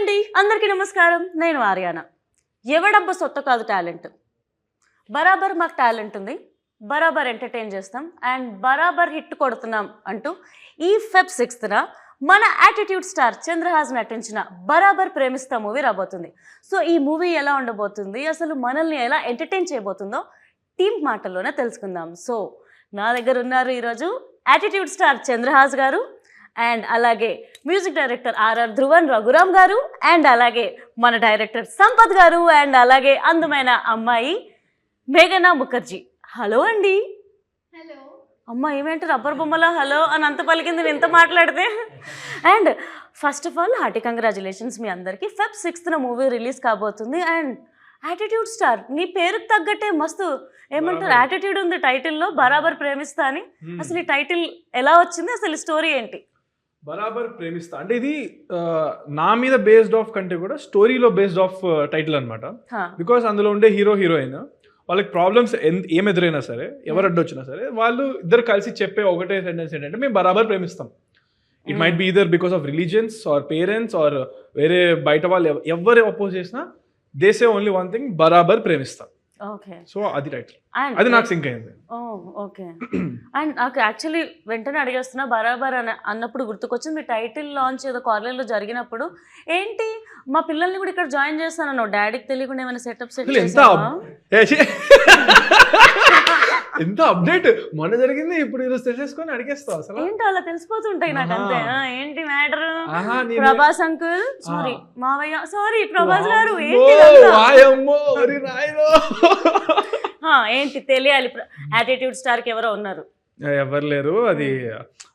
అండి అందరికీ నమస్కారం. నేను ఆర్యానా. ఎవడబ్బ సొత్త కాదు టాలెంట్. బరాబర్ మాకు టాలెంట్ ఉంది, బరాబర్ ఎంటర్టైన్ చేస్తాం అండ్ బరాబర్ హిట్ కొడుతున్నాం అంటూ ఈ ఫెబ్ 6న మన యాటిట్యూడ్ స్టార్ చంద్రహాస్ నటించిన బరాబర్ ప్రేమిస్తా మూవీ రాబోతుంది. సో ఈ మూవీ ఎలా ఉండబోతుంది, అసలు మనల్ని ఎలా ఎంటర్టైన్ చేయబోతుందో టీమ్ మాటల్లోనే తెలుసుకుందాం. సో నా దగ్గర ఉన్నారు ఈరోజు యాటిట్యూడ్ స్టార్ చంద్రహాస్ గారు అండ్ అలాగే మ్యూజిక్ డైరెక్టర్ ఆర్ఆర్ ధ్రువన్ రఘురామ్ గారు అండ్ అలాగే మన డైరెక్టర్ సంపత్ గారు అండ్ అలాగే అందమైన అమ్మాయి మేఘనా ముఖర్జీ. హలో అండి. హలో అమ్మ ఏమేంటి రబ్బర్ బొమ్మలా హలో అని అంత పలికింది నేను ఇంత మాట్లాడితే. And first of all hearty congratulations మీ అందరికీ. ఫెబ్ 6న మూవీ రిలీజ్ కాబోతుంది అండ్ యాటిట్యూడ్ స్టార్ నీ పేరుకు తగ్గట్టే మస్తు ఏమంటారు యాటిట్యూడ్ ఉంది టైటిల్లో, బరాబర్ ప్రేమిస్తా అని. అసలు ఈ టైటిల్ ఎలా వచ్చింది, అసలు స్టోరీ ఏంటి? బరాబర్ ప్రేమిస్తా అంటే ఇది నా మీద బేస్డ్ ఆఫ్ కంటే కూడా స్టోరీలో బేస్డ్ ఆఫ్ టైటిల్ అనమాట. బికాస్ అందులో ఉండే హీరో హీరోయిన్ వాళ్ళకి ప్రాబ్లమ్స్ ఏం ఎదురైనా సరే, ఎవరు అడ్డొచ్చినా సరే, వాళ్ళు ఇద్దరు కలిసి చెప్పే ఒకటే సెంటెన్స్ ఏంటంటే మేము బరాబర్ ప్రేమిస్తాం. It might be either because of religions or parents or వేరే బయట వాళ్ళు ఎవరు అపోజ్ చేసినా they say only one thing, బరాబర్ ప్రేమిస్తాం. ఓకే, సో అది టైటిల్, అది నాకు సింక్ అయింది. ఓకే. అండ్ నాకు యాక్చువల్లీ వెంటనే అడిగేస్తున్నా బరాబర్ అని అన్నప్పుడు గుర్తుకొచ్చింది మీ టైటిల్ లాంచ్ ఏదో కార్నర్లో జరిగినప్పుడు. ఏంటి మా పిల్లల్ని కూడా ఇక్కడ జాయిన్ చేస్తాను, డాడీకి తెలియకుండా ఏమైనా సెటప్ సెట్ ఎంత అప్డేట్ మొన్న జరిగింది, ఇప్పుడు ఈరోజు తెలిసేసుకొని అడిగేస్తావు అసలు ఏంటి అలా తెలిసిపోతుంటాయి నాకు అంతే. ఏంటి మ్యాటర్? ప్రభాస్ అంకుల్ సారీ, మావయ్య సారీ, ప్రభాస్ గారు ఏంటి తెలియాలి. యాటిట్యూడ్ స్టార్ కి ఎవరో ఉన్నారు? ఎవరు లేరు, అది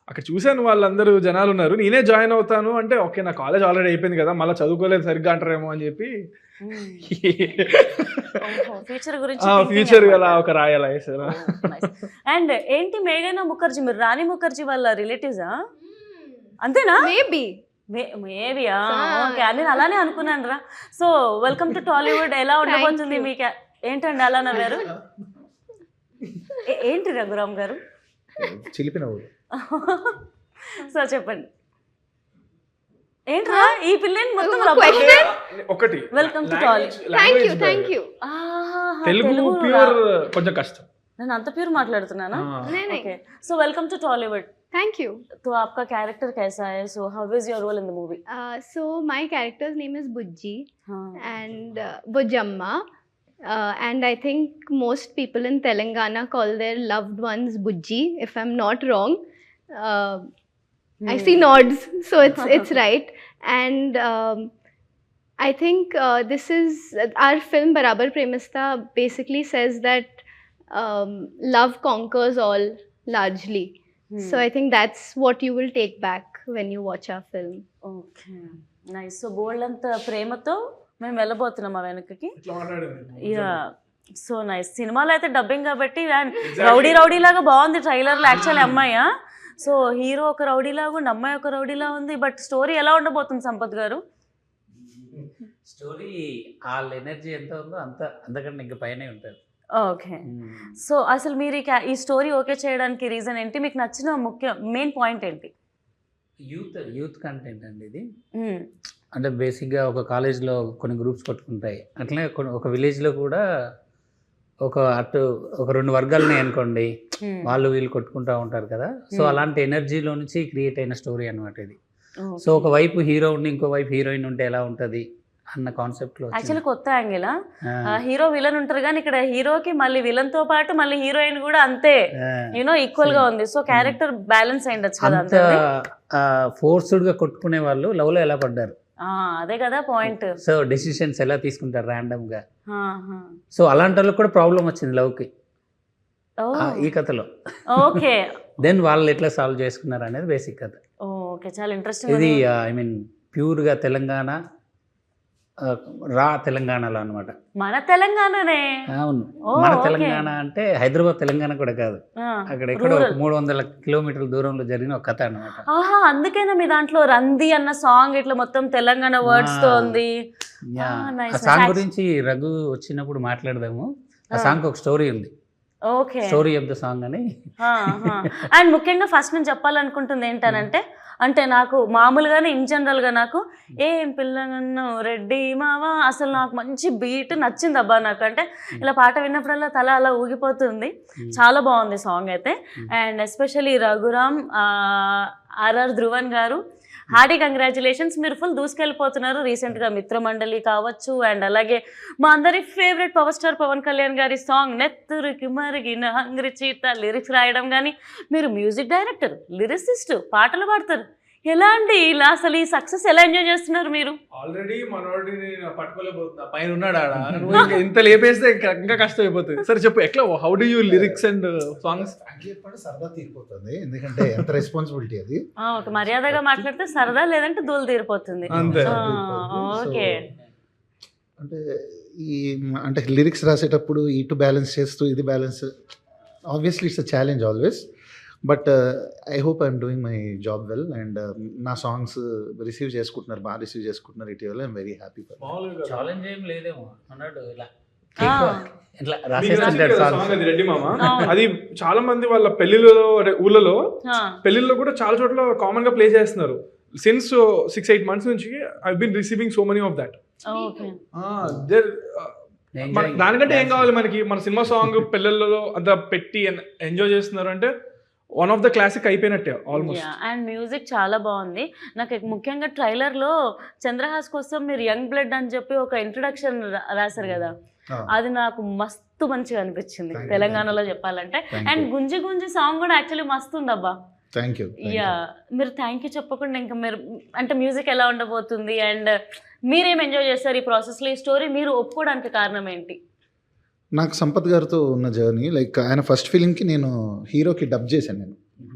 అక్కడ చూశాను, వాళ్ళందరూ జనాలు ఉన్నారు. నేనే జాయిన్ అవుతాను అంటే ఓకే నా కాలేజ్ ఆల్రెడీ అయిపోయింది కదా, మళ్ళీ చదువుకోలేదు సరిగ్గా అంటారేమో అని చెప్పి ఫ్యూచర్ కదా ఒక రాయాల. అండ్ ఏంటి మేఘనా ముఖర్జీ, మీరు రాణి ముఖర్జీ వాళ్ళ రిలేటివ్సా? అంతేనా? మేబీయా? ఓకే, నేను అలానే అనుకున్నాను రా. So welcome to Tollywood. ఎలా ఉండబోతుంది మీకు? ఏంటండి అలా నవ్వారు? ఏంటి రఘురామ్ గారు చిలిపిన? సో చెప్పండి ఏంట్రా ఈ పిల్లని మొత్తం ఒకటి. Welcome to Tollywood. Thank you. తెలుగు ప్యూర్ కొంచెం కష్టం, నేను అంత ప్యూర్ మాట్లాడుతున్నానా? Okay, so welcome to Tollywood. Thank you. तो आपका कैरेक्टर कैसा है? So how is your role in the movie? So my character's name is Bujji and Bujamma. And I think most people in Telangana call their loved ones Bujji, if I'm not wrong. I see nods, so it's right. And I think this is our film Barabar Premista basically says that love conquers all largely. So I think that's what you will take back when you watch our film. Okay, nice. So బోల్డంత ప్రేమతో మేము వెళ్ళబోతున్నాం ఆ వెనకకి. Yeah, so nice. సినిమాలో అయితే dubbing కాబట్టి rowdy rowdy లాగా బాగుంది ట్రైలర్లో. యాక్చువల్లీ అమ్మాయా? సో హీరో ఒక రౌడీ లాగా ఉంది, అమ్మాయి ఒక రౌడీలా ఉంది. బట్ స్టోరీ ఎలా ఉండబోతుంది సంపత్ గారు? స్టోరీ వాళ్ళ ఎనర్జీ ఎంత ఉందో అంతకంటే ఇంకా పైనే ఉంటుంది. ఓకే, సో అసలు మీరు ఈ స్టోరీ ఓకే చేయడానికి రీజన్ ఏంటి? మీకు నచ్చిన మెయిన్ పాయింట్ ఏంటి? యూత్ కంటెంట్ అండి ఇది. అంటే బేసిక్గా ఒక కాలేజ్లో కొన్ని గ్రూప్స్ కొట్టుకుంటాయి, అట్లనే ఒక విలేజ్లో కూడా ఒక రెండు వర్గాలని అనుకోండి, వాళ్ళు వీళ్ళు కొట్టుకుంటూ ఉంటారు కదా. సో అలాంటి ఎనర్జీలో నుంచి క్రియేట్ అయిన స్టోరీ అనమాట ఇది. సో ఒక వైపు హీరో ఉండి ఇంకో వైపు హీరోయిన్ ఉంటే ఎలా ఉంటుంది అన్న కాన్సెప్ట్ లో. యాక్చువల్లీ కొత్త యాంగిల్. హీరో విలన్ ఉంటారు కానీ ఇక్కడ హీరోకి మళ్ళీ విలన్ తో పాటు మళ్ళీ హీరోయిన్ కూడా అంతే యూనో ఈక్వల్ గా ఉంది. సో క్యారెక్టర్ బ్యాలెన్స్ అయ్యిండొచ్చు కదా. అంత ఫోర్స్డ్ గా కొట్టుకునే వాళ్ళు లవ్ లో ఎలా పడ్డారు, అదే కదా పాయింట్. సో డెసిషన్స్ ఎలా తీసుకుంటారు ర్యాండమ్ గా. సో అలాంటి వాళ్ళకి కూడా ప్రాబ్లం వచ్చింది లవ్ కి ఈ కథలో. ఓకే, దెన్ వాళ్ళు ఎట్లా సాల్వ్ చేసుకున్నారు అనేది బేసిక్ కథ. ఓకే, చాలా ఇంట్రెస్టింగ్. ఇది ఐ మీన్ ప్యూర్ గా తెలంగాణ, రా తెలంగాణలో అనమాట. మన తెలంగాణనే. అవును, మన తెలంగాణ అంటే హైదరాబాద్ తెలంగాణ కూడా కాదు, అక్కడ ఎక్కడ 300 కిలోమీటర్ల దూరంలో జరిగిన ఒక కథ అనమాట. అందుకేనా మీ దాంట్లో రంది అన్న సాంగ్ ఇట్లా మొత్తం తెలంగాణ వర్డ్స్ తో ఉంది. ఆ సాంగ్ గురించి రఘు వచ్చినప్పుడు మాట్లాడదాము. ఆ సాంగ్ ఒక స్టోరీ ఉంది. Okay, story of the song అని. అండ్ ముఖ్యంగా ఫస్ట్ నేను చెప్పాలనుకుంటుంది ఏంటనంటే అంటే నాకు మామూలుగానే ఇన్ జనరల్గా నాకు ఏం పిల్ల నన్ను రెడ్డి మావా అసలు నాకు మంచి బీట్ నచ్చింది అబ్బా నాకు. అంటే ఇలా పాట విన్నప్పుడల్లా తల అలా ఊగిపోతుంది. చాలా బాగుంది సాంగ్ అయితే. అండ్ ఎస్పెషల్లీ రఘురామ్, ఆర్ఆర్ ధ్రువన్ గారు, హార్డీ కంగ్రాచులేషన్స్. మీరు ఫుల్ దూసుకెళ్ళిపోతున్నారు. రీసెంట్గా మిత్రమండలి కావచ్చు, అండ్ అలాగే మా అందరి favourite power star Pawan Kalyan గారి సాంగ్ నెత్తురికి మరిగిన హంగ్రీ చీత లిరిక్స్ రాయడం కానీ, మీరు మ్యూజిక్ డైరెక్టర్, లిరిసిస్ట్, పాటలు పాడతారు. ఎలా అండి ఇలా అసలు ఈ సక్సెస్ ఎలా ఎంజాయ్ చేస్తున్నారు మీరు? ఆల్రెడీ మనోడిని పట్టుకోలేకపోతున్నా, పైన ఉన్నాడు ఆడ. నువ్వు ఇంకా ఇంత లేపేస్తే ఇంకా కష్టం అయిపోతుంది. సరే చెప్పు, ఎట్లా how do you lyrics and songs? సరదా తీరిపోతుంది, ఎందుకంటే ఎంత రెస్పాన్సిబిలిటీ అది. ఒక మర్యాదగా మాట్లాడితే సరదా, లేదంటే దూలు తీరిపోతుంది. అంతే. ఓకే. అంటే అంటే లిరిక్స్ రాసేటప్పుడు ఇటు బ్యాలెన్స్ చేస్తూ ఇది balance, obviously it's a challenge always, but I hope I'm doing my job well. And నా సాంగ్స్ రిసీవ్ చేసుకుంటున్నారు, బాగా రిసీవ్ చేసుకుంటున్నారు ఇటీవల. I'm very happy. ఛాలెంజ్ ఏం లేదేమో అన్నాడు ఇలా ఇట్లా సాంగ్ రాసేస్తుంటాడు. అది రెడ్డి మామ. అది చాలా మంది వాళ్ళ పెళ్లిళ్ళలో, ఊళ్ళలో పెళ్లిళ్ళలో కూడా చాలా చోట్ల కామన్ గా ప్లే చేస్తున్నారు. సిన్స్ 6-8 months నుంచి I been receiving so many of that. దానికంటే ఏం కావాలి మనకి? మన సినిమా సాంగ్ పిల్లలలో అంత పెట్టి ఎంజాయ్ చేస్తున్నారు అంటే వన్ ఆఫ్ ద క్లాసిక్ అయిపోయినట్టే ఆల్మోస్ట్. అండ్ మ్యూజిక్ చాలా బాగుంది. నాకు ముఖ్యంగా ట్రైలర్లో చంద్రహాస్ కోసం మీరు యంగ్ బ్లడ్ అని చెప్పి ఒక ఇంట్రొడక్షన్ రాశారు కదా, అది నాకు మస్తు మంచిగా అనిపించింది తెలంగాణలో చెప్పాలంటే. అండ్ గుంజి గుంజి సాంగ్ కూడా యాక్చువల్లీ మస్తు ఉందబ్బా. Thank you. యా, మీరు థ్యాంక్ యూ చెప్పకుండా ఇంకా మీరు అంటే మ్యూజిక్ ఎలా ఉండబోతుంది అండ్ మీరేం ఎంజాయ్ చేస్తారు ఈ ప్రాసెస్లో? ఈ స్టోరీ మీరు ఒప్పుకోవడానికి కారణం ఏంటి? నాకు సంపత్ గారితో ఉన్న జర్నీ, లైక్ ఆయన ఫస్ట్ ఫిలింకి నేను హీరోకి డబ్ చేశాను నేను.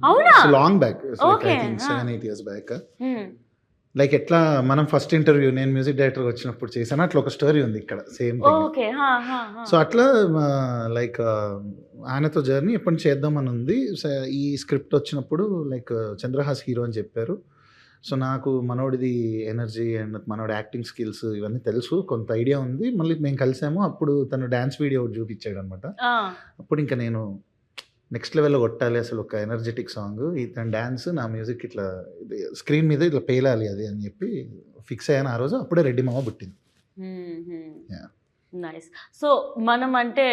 అవునా? Long back, Okay. 7-8 years back. Like ఎట్లా మనం ఫస్ట్ ఇంటర్వ్యూ నేను మ్యూజిక్ డైరెక్టర్ వచ్చినప్పుడు చేశాను, అట్లా ఒక స్టోరీ ఉంది ఇక్కడ సేమ్. ఓకే. సో అట్లా లైక్ ఆయనతో జర్నీ ఎప్పుడు చేద్దామని ఉంది. ఈ స్క్రిప్ట్ వచ్చినప్పుడు లైక్ చంద్రహాస్ హీరో అని చెప్పారు. సో నాకు మనోడిది ఎనర్జీ అండ్ మనోడి యాక్టింగ్ స్కిల్స్ ఇవన్నీ తెలుసు, కొంత ఐడియా ఉంది. మళ్ళీ మేము కలిసాము, అప్పుడు తను డ్యాన్స్ వీడియో ఒకటి చూపించాడు అనమాట. అప్పుడు ఇంకా నేను నెక్స్ట్ లెవెల్లో కొట్టాలి అసలు, ఒక ఎనర్జెటిక్ సాంగ్, తన డ్యాన్స్ నా మ్యూజిక్ ఇట్లా స్క్రీన్ మీద ఇట్లా పేలాలి అది అని చెప్పి ఫిక్స్ అయ్యాను ఆ రోజు. అప్పుడే రెడ్డి మామ పుట్టింది. నైస్. సో మనం అంటే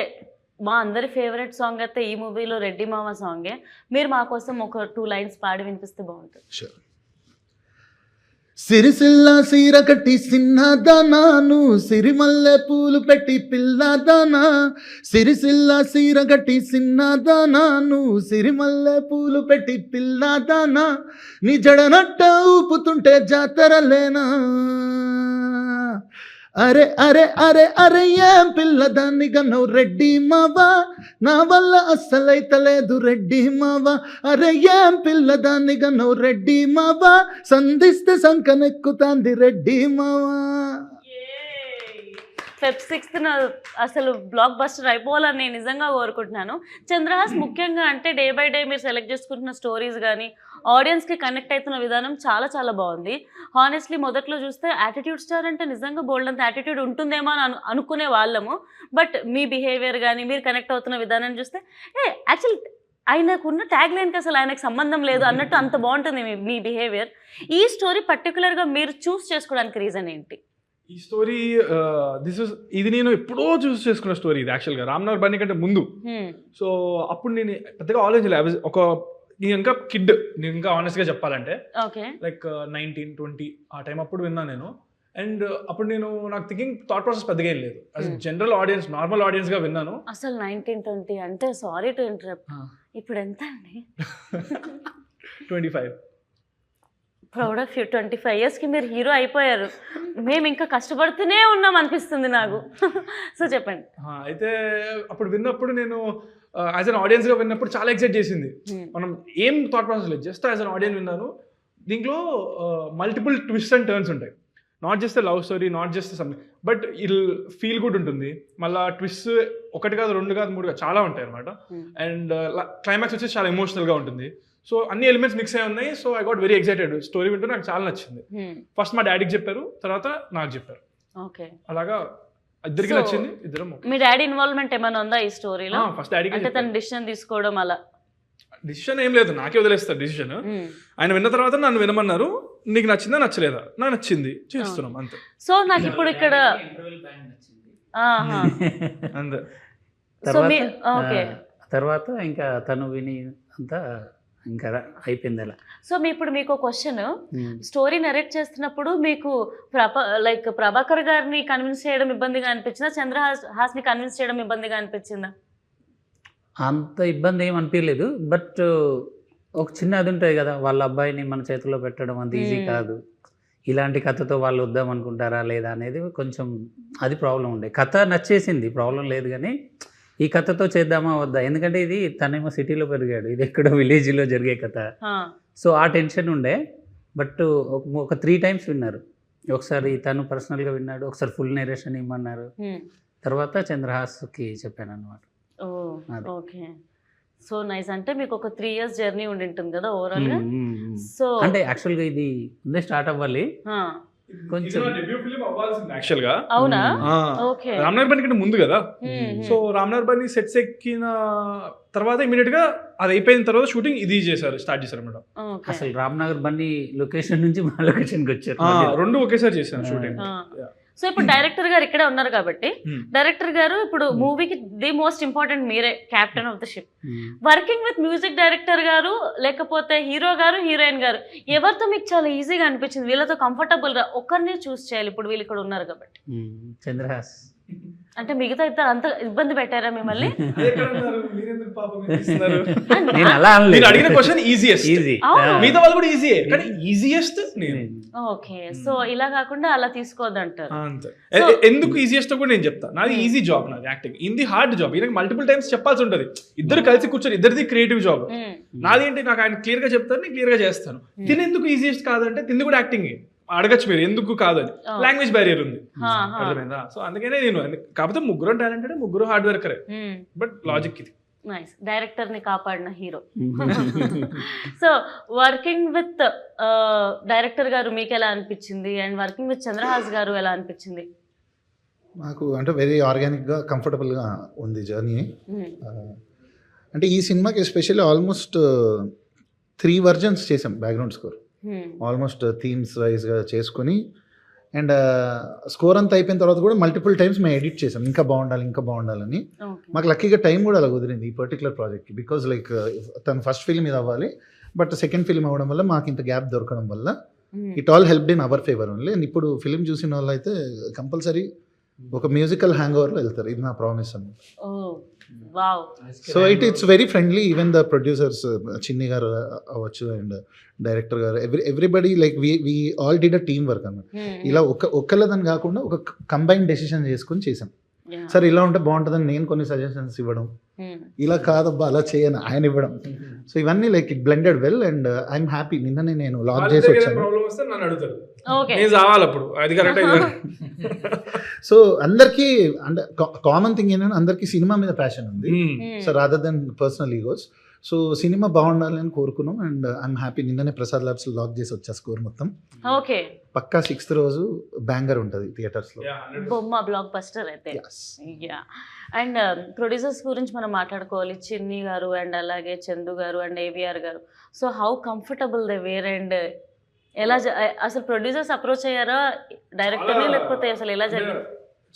మా అందరి ఫేవరెట్ సాంగ్ అయితే ఈ మూవీలో రెడ్డి మామ సాంగే. మీరు మా కోసం ఒక 2 lines పాడి వినిపిస్తే బాగుంటుంది. షూర్. సిరిసిల్ల సీర కట్టి సిన్నదానాను, సిరిమల్లె పూలు పెట్టి పిల్లదానా. సిరిసిల్ల సీర కట్టి సిన్నదానాను, సిరిమల్లె పూలు పెట్టి పిల్లదానా. నీ జడనట్ట ఊపుతుంటే జాతరలేనా. అరే అరే అరే అరే ఏం పిల్లదాన్ని గన్నవు రెడ్డి మావా, నా వల్ల అస్సలైతలేదు రెడ్డి మావా. అరే ఏం పిల్లదాన్ని గన్నవు రెడ్డి మావా, సంధిస్తే సంకనెక్కుతాంది రెడ్డి మావా. Feb 6th అసలు బ్లాక్ బస్టర్ అయిపోవాలని నేను నిజంగా కోరుకుంటున్నాను. చంద్రహాస్ ముఖ్యంగా అంటే డే బై డే మీరు సెలెక్ట్ చేసుకుంటున్న స్టోరీస్ కానీ ఆడియన్స్కి కనెక్ట్ అవుతున్న విధానం చాలా చాలా బాగుంది. హానెస్ట్లీ మొదట్లో చూస్తే యాటిట్యూడ్ స్టార్ అంటే నిజంగా బోల్డ్ అంత యాటిట్యూడ్ ఉంటుందేమో అని అనుకునే వాళ్ళము. బట్ మీ బిహేవియర్ కానీ మీరు కనెక్ట్ అవుతున్న విధానం చూస్తే యాక్చువల్ ఆయనకున్న ట్యాగ్ లైన్కి అసలు ఆయనకు సంబంధం లేదు అన్నట్టు అంత బాగుంటుంది మీ బిహేవియర్. ఈ స్టోరీ పర్టికులర్గా మీరు చూస్ చేసుకోవడానికి రీజన్ ఏంటి? ఈ స్టోరీ ఇది నేను ఎప్పుడో చూస్ చేసుకున్న స్టోరీ. ఇది యాక్చువల్గా రామ్నగర్ బన్నీ కంటే ముందు. సో అప్పుడు నేను పెద్దగా ఆలోచించలేదు. నేను ఇంకా కిడ్, నేను ఇంకా ఆనెస్ట్గా చెప్పాలంటే లైక్ 19-20 ఆ టైం అప్పుడు విన్నాను నేను. అండ్ అప్పుడు నాకు థింకింగ్ థాట్ ప్రాసెస్ పెద్దగా ఏం లేదు. జనరల్ ఆడియన్స్, నార్మల్ ఆడియన్స్గా విన్నాను. అసలు 19-20 అంటే సారీ టు ఇంటరప్ట్, ఇప్పుడు ఎంత అండి? 25. Proud of you. 25 yearsకి మీరు హీరో అయిపోయారు. మేము ఇంకా కష్టపడుతూనే ఉన్నాం అనిపిస్తుంది నాకు. సో చెప్పండి. అయితే అప్పుడు విన్నప్పుడు నేను యాజ్ అన్ ఆడియన్స్గా విన్నప్పుడు చాలా ఎక్సైట్ చేసింది. మనం ఏం థాట్ ప్రాసెస్ లేదు, జస్ట్ యాజ్ అన్ ఆడియన్స్ విన్నాను. దీంట్లో మల్టిపుల్ ట్విస్ట్ అండ్ టర్న్స్ ఉంటాయి. Not just love story, not just something, but it'll feel good ఉంటుంది. మళ్ళీ ట్విస్ట్ 1 కాదు 2 కాదు 3 కాదు చాలా ఉంటాయి అనమాట. అండ్ క్లైమాక్స్ వచ్చేసి చాలా ఎమోషనల్గా ఉంటుంది. సో అన్ని ఎలిమెంట్స్ మిక్స్ అయి ఉన్నాయి. So I got very excited. Story వింటూ నాకు చాలా నచ్చింది. ఫస్ట్ మా డాడీకి చెప్పారు, తర్వాత నాకు చెప్పారు. అలాగా ఇద్దరికి నచ్చింది. ఇద్దరం. మీ డాడీ ఇన్వాల్వ్మెంట్ ఏమైనా ఉందా ఈ స్టోరీలో? ఫస్ట్ డాడీకి అంటే తన డిసిషన్ తీసుకోవడం అలా డిసిషన్ ఏం లేదు, నాకే వదిలేస్తారు డిసిషన్. ఆయన విన్న తర్వాత నన్ను వినమన్నారు, నీకు నచ్చిందా నచ్చలేదా, నాకు నచ్చింది చేస్తున్నాం అంతే. సో నాకు ఇప్పుడు ఇక్కడ అంతే. తర్వాత ఇంకా తను విని అంతా ఇంకా అయిపోయింది అలా. సో ఇప్పుడు మీకు క్వశ్చన్, స్టోరీ నరేట్ చేస్తున్నప్పుడు మీకు ప్రభాకర్ గారిని కన్విన్స్ చేయడం ఇబ్బందిగా అనిపించిందా, చంద్రహాస్ని కన్విన్స్ చేయడం ఇబ్బందిగా అనిపించిందా? అంత ఇబ్బంది ఏం అనిపించలేదు, బట్ ఒక చిన్న అది ఉంటుంది కదా, వాళ్ళ అబ్బాయిని మన చేతిలో పెట్టడం అంత ఈజీ కాదు. ఇలాంటి కథతో వాళ్ళు వద్దాం అనుకుంటారా లేదా అనేది కొంచెం అది ప్రాబ్లం ఉండే. కథ నచ్చేసింది, ప్రాబ్లం లేదు, కానీ ఈ కథతో చేద్దామా వద్దా, ఎందుకంటే ఇది తనేమో సిటీలో పెరిగాడు, ఇది ఎక్కడో విలేజ్లో జరిగే కథ. సో ఆ టెన్షన్ ఉండే. బట్ ఒక 3 times విన్నారు. ఒకసారి తను పర్సనల్గా విన్నాడు, ఒకసారి ఫుల్ నేరేషన్ ఇమ్మన్నారు, తర్వాత చంద్రహాస్కి చెప్పాను అనమాట. Okay, so nice. అంటే మీకు ఒక 3 years జర్నీ ఉండి ఉంటుంది కదా ఓవరాల్ గా. సో అంటే యాక్చువల్గా ఇది ముందే స్టార్ట్ అవ్వాలి కొంచెం. యాక్చువల్ గా అవునా? ఓకే, రామ్నగర్ బని కంటే ముందు కదా. సో రామ్నగర్ బని సెట్స్ ఎక్కిన తర్వాత ఇమీడియట్ గా అది అయిపోయిన తర్వాత షూటింగ్ ఇది స్టార్ట్ చేశారు మేడం. అసలు రామ్నగర్ బని లొకేషన్ నుంచి మా లొకేషన్కి వచ్చారు, 2 ఒకేసారి చేశాను షూటింగ్. సో ఇప్పుడు డైరెక్టర్ గారు ఇక్కడే ఉన్నారు కాబట్టి, డైరెక్టర్ గారు ఇప్పుడు మూవీకి ది మోస్ట్ ఇంపార్టెంట్ మీరే, captain of the ship. Working with music director గారు లేకపోతే హీరో గారు హీరోయిన్ గారు ఎవరితో మీకు చాలా ఈజీగా అనిపించింది, వీళ్ళతో కంఫర్టబుల్ గా ఒక్కరిని చూస్ చేయాలి, ఇప్పుడు వీళ్ళు ఇక్కడ ఉన్నారు కాబట్టి? చంద్రహాస్. అంటే మిగతా ఇద్దరు అంత ఇబ్బంది పెట్టారా మిమ్మల్ని? నేను అలా నేను అడిగిన క్వశ్చన్ ఈజియెస్ట్, ఈజీ, మిగతా వాళ్ళు కూడా ఈజీయే, కానీ ఈజియెస్ట్ నేను. ఓకే, సో ఇలా కాకుండా అలా తీసుకోవద్దంటారు. అంతే. ఎందుకు ఈజియెస్ట్ కూడా నేను చెప్తా. నాది ఈజీ జాబ్, నాది యాక్టింగ్. ఇది హార్డ్ జాబ్, ఈయనకి మల్టిపుల్ టైమ్స్ చెప్పాల్సి ఉంటుంది. ఇద్దరు కలిసి కూర్చొని, ఇద్దరిది క్రియేటివ్ జాబ్. నాది ఏంటి, నాకు ఆయన క్లియర్ గా చెప్తాను, నేను క్లియర్ గా చేస్తాను. తిని ఎందుకు ఈజియెస్ట్ కాదంటే, తింది కూడా యాక్టింగ్ అడగచ్చు మీరు, ఎందుకు కాదని. లాంగ్వేజ్ బ్యారియర్ ఉంది, అర్థమైందా? సో అందుకనే నేను, కాకపోతే ముగ్గురు టాలెంటెడ్, ముగ్గురు హార్డ్ వర్కరే, బట్ లాజిక్ ఇది. నైస్, డైరెక్టర్ ని కాపాడిన hero. So working with director గారు మీకు ఎలా అనిపించింది, అండ్ వర్కింగ్ విత్ చంద్రహాస్ గారు ఎలా అనిపించింది? నాకు అంటే వెరీ ఆర్గానిక్గా కంఫర్టబుల్గా ఉంది జర్నీ. అంటే ఈ సినిమాకి ఎస్పెషల్లీ ఆల్మోస్ట్ 3 versions చేసాం బ్యాక్గ్రౌండ్ స్కోర్, ఆల్మోస్ట్ థీమ్స్ వైజ్గా చేసుకొని. అండ్ స్కోర్ అంతా అయిపోయిన తర్వాత కూడా మల్టిపుల్ టైమ్స్ మేము ఎడిట్ చేసాం, ఇంకా బాగుండాలని. మాకు లక్కీగా టైం కూడా అలా కుదిరింది ఈ పర్టికులర్ ప్రాజెక్ట్కి, బికాజ్ లైక్ తను ఫస్ట్ ఫిల్మ్ ఇది అవ్వాలి, బట్ సెకండ్ ఫిల్మ్ అవ్వడం వల్ల మాకు ఇంత గ్యాప్ దొరకడం వల్ల it all helped in our favour only. And ఇప్పుడు ఫిల్మ్ చూసిన వాళ్ళు అయితే కంపల్సరీ ఒక మ్యూజికల్ హ్యాంగ్ ఓవర్లో వెళ్తారు, ఇది నా ప్రామిస్ అన్నమాట. So it's very friendly. Even the producers Chinni గారు అవ్వచ్చు అండ్ డైరెక్టర్ గారు, everybody like we all did a team work అన్నమాట. ఇలా ఒక్కళ్ళదని కాకుండా ఒక కంబైన్ డెసిషన్ చేసుకుని చేసాం. సార్ ఇలా ఉంటే బాగుంటుందని నేను కొన్ని సజెషన్స్ ఇవ్వడం, ఇలా కాదబ్బా అలా చేయను ఆయన ఇవ్వడం. సో ఇవన్నీ like it blended well and I'm happy. నిన్ననే నేను లాక్ చేసి వచ్చాను. సో అందరికీ అంటే కామన్ థింగ్ ఏంటంటే అందరికీ సినిమా మీద ప్యాషన్ ఉంది, so rather than personal egos. So cinema బాగుండాలి అని కోరుకున్నాం అండ్ ఐఎమ్ హ్యాపీ. నిన్ననే ప్రసాద్ ల్యాబ్స్ లాక్ చేసి వచ్చా స్కోర్ మొత్తం. ఓకే, పక్కా 6th రోజు బ్యాంగర్ ఉంటుంది థియేటర్స్ లో, బొమ్మ బ్లాక్ బస్టర్ అయితే. అండ్ ప్రొడ్యూసర్స్ గురించి మనం మాట్లాడుకోవాలి, చిన్ని గారు అండ్ అలాగే చందు గారు అండ్ ఏవిఆర్ గారు. So how comfortable they were and ఎలా అసలు ప్రొడ్యూసర్స్ అప్రోచ్ అయ్యారా డైరెక్టర్ని, లేకపోతే అసలు ఎలా జరిగింది?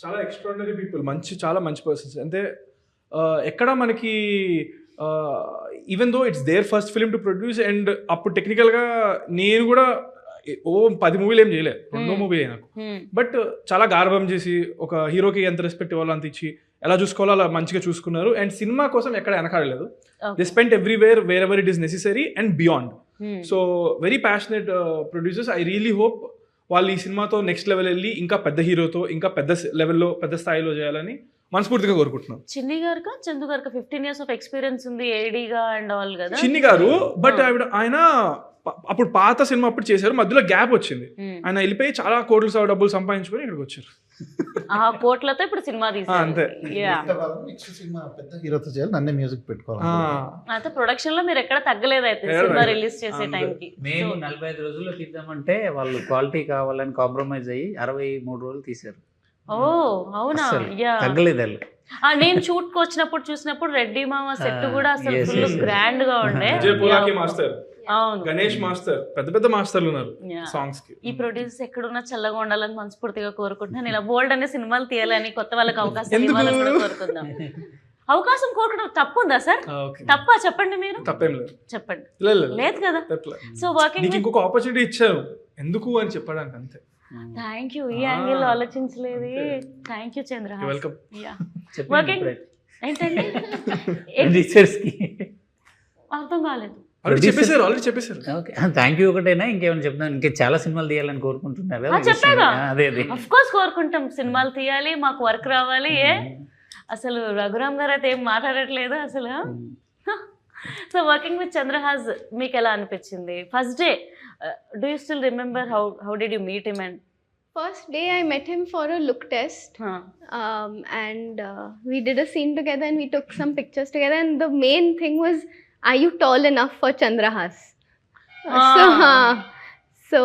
చాలా ఎక్స్ట్రాడినరీ పీపుల్, చాలా మంచి పర్సన్స్. అంటే ఎక్కడ మనకి even though it's their first film to produce, and అప్పుడు టెక్నికల్గా నేను కూడా 10 మూవీలు ఏం చేయలేదు, 2 మూవీ నాకు. బట్ చాలా గార్భం చేసి ఒక హీరోకి ఎంత రెస్పెక్ట్ ఇవ్వాలో అంత ఇచ్చి ఎలా చూసుకోవాలో అలా మంచిగా చూసుకున్నారు. అండ్ సినిమా కోసం ఎక్కడ వెనకాడలేదు. They spent everywhere wherever it is necessary and beyond. So very passionate producers. I really hope వాళ్ళు ఈ సినిమాతో నెక్స్ట్ లెవెల్ వెళ్ళి ఇంకా పెద్ద హీరోతో ఇంకా పెద్ద లెవెల్లో పెద్ద స్థాయిలో చేయాలని మనస్ఫూర్తిగా కోరుకుంటున్నాం. చిన్ని గారు చందు గారు 15 years ఆఫ్ ఎక్స్పీరియన్స్ ఉంది ఏడీగా అండ్ ఆల్ కదా. చిన్ని గారు బట్ ఆయన అప్పుడు పాత సినిమా అప్పుడు చేశారు, మధ్యలో గ్యాప్ వచ్చింది. ఆయన వెళ్ళిపోయి చాలా కోట్లు డబ్బులు సంపాదించుకొని ఇక్కడికి వచ్చారు. ఆ కోట్లతో ఇప్పుడు సినిమా తీశారు. అంతే, పెద్ద హీరోతో చేయాలి, నన్నే మ్యూజిక్ పెట్టుకోవాలి. అయితే ప్రొడక్షన్ లో మీరు ఎక్కడ తగ్గలేదు అయితే సినిమా రిలీజ్ చేసే టైంకి. మేము 45 రోజుల్లో తీద్దామంటే వాళ్ళు క్వాలిటీ కావాలని కాంప్రమైజ్ అయ్యి 63 రోజులు తీశారు. ఓ అవునా, అస్సలు యా. తగ్గలేదు వాళ్ళు. నేను షూట్ కి వచ్చినప్పుడు చూసినప్పుడు రెడ్డి మామ సెట్ కూడా అసలు yes, full yes, yes. Grand గా ఉండే. విజయ్ పులాకి మాస్టర్, అవును, గణేష్ మాస్టర్, పెద్ద పెద్ద మాస్టర్లు ఉన్నారు Yeah. సాంగ్స్ కి. ఈ ప్రొడ్యూసర్స్ ఎక్కడున్నా చల్లగా ఉండాలని మనస్ఫూర్తిగా కోరుకుంటున్నాను. ఇలా బోల్డ్ అనే సినిమాలు తీయాలని, కొత్త వాళ్ళకి అవకాశం ఎందుకు? ఇవ్వాలని కూడా కోరుకుందాం. అవకాశం కోరుకోవడం తప్పు ఉందా సార్? తప్ప చెప్పండి, మీరు తప్పేం లేదు, చెప్పండి. లేదు లేదు కదా. తప్పలే. సో వర్కింగ్ నీకు ఇంకొక ఆపర్చునిటీ ఇచ్చారు ఎందుకు అని చెప్పడానికి అంతే. థ్యాంక్ యూ, ఈ యాంగిల్ లో ఆలోచించలేదు. Thank you Chandra. Welcome. Working ఏంటండి ప్రొడ్యూసర్స్ కి అర్థం కాలేదు. ఆల్రెడీ చెప్పేశారు. ఓకే, థ్యాంక్ యూ ఒకటేనా, ఇంకేమైనా చెప్తాను? ఇంకా చాలా సినిమాలు తీయాలని కోరుకుంటున్నారు కదా. చెప్పాగా, అదే అదే అఫ్ కోర్స్ కోరుకుంటాం. సినిమాలు తీయాలి, మాకు వర్క్ రావాలి. అసలు రఘురామ్ గారు అయితే ఏం మాట్లాడట్లేదు అసలు. సో వర్కింగ్ విత్ చంద్రహాస్ మీకు ఎలా అనిపించింది? First day, do you still remember how did you meet him? And First day I met him for a look test, and we did a scene together and we took some pictures together, and the main thing was, are you tall enough for Chandrahas? So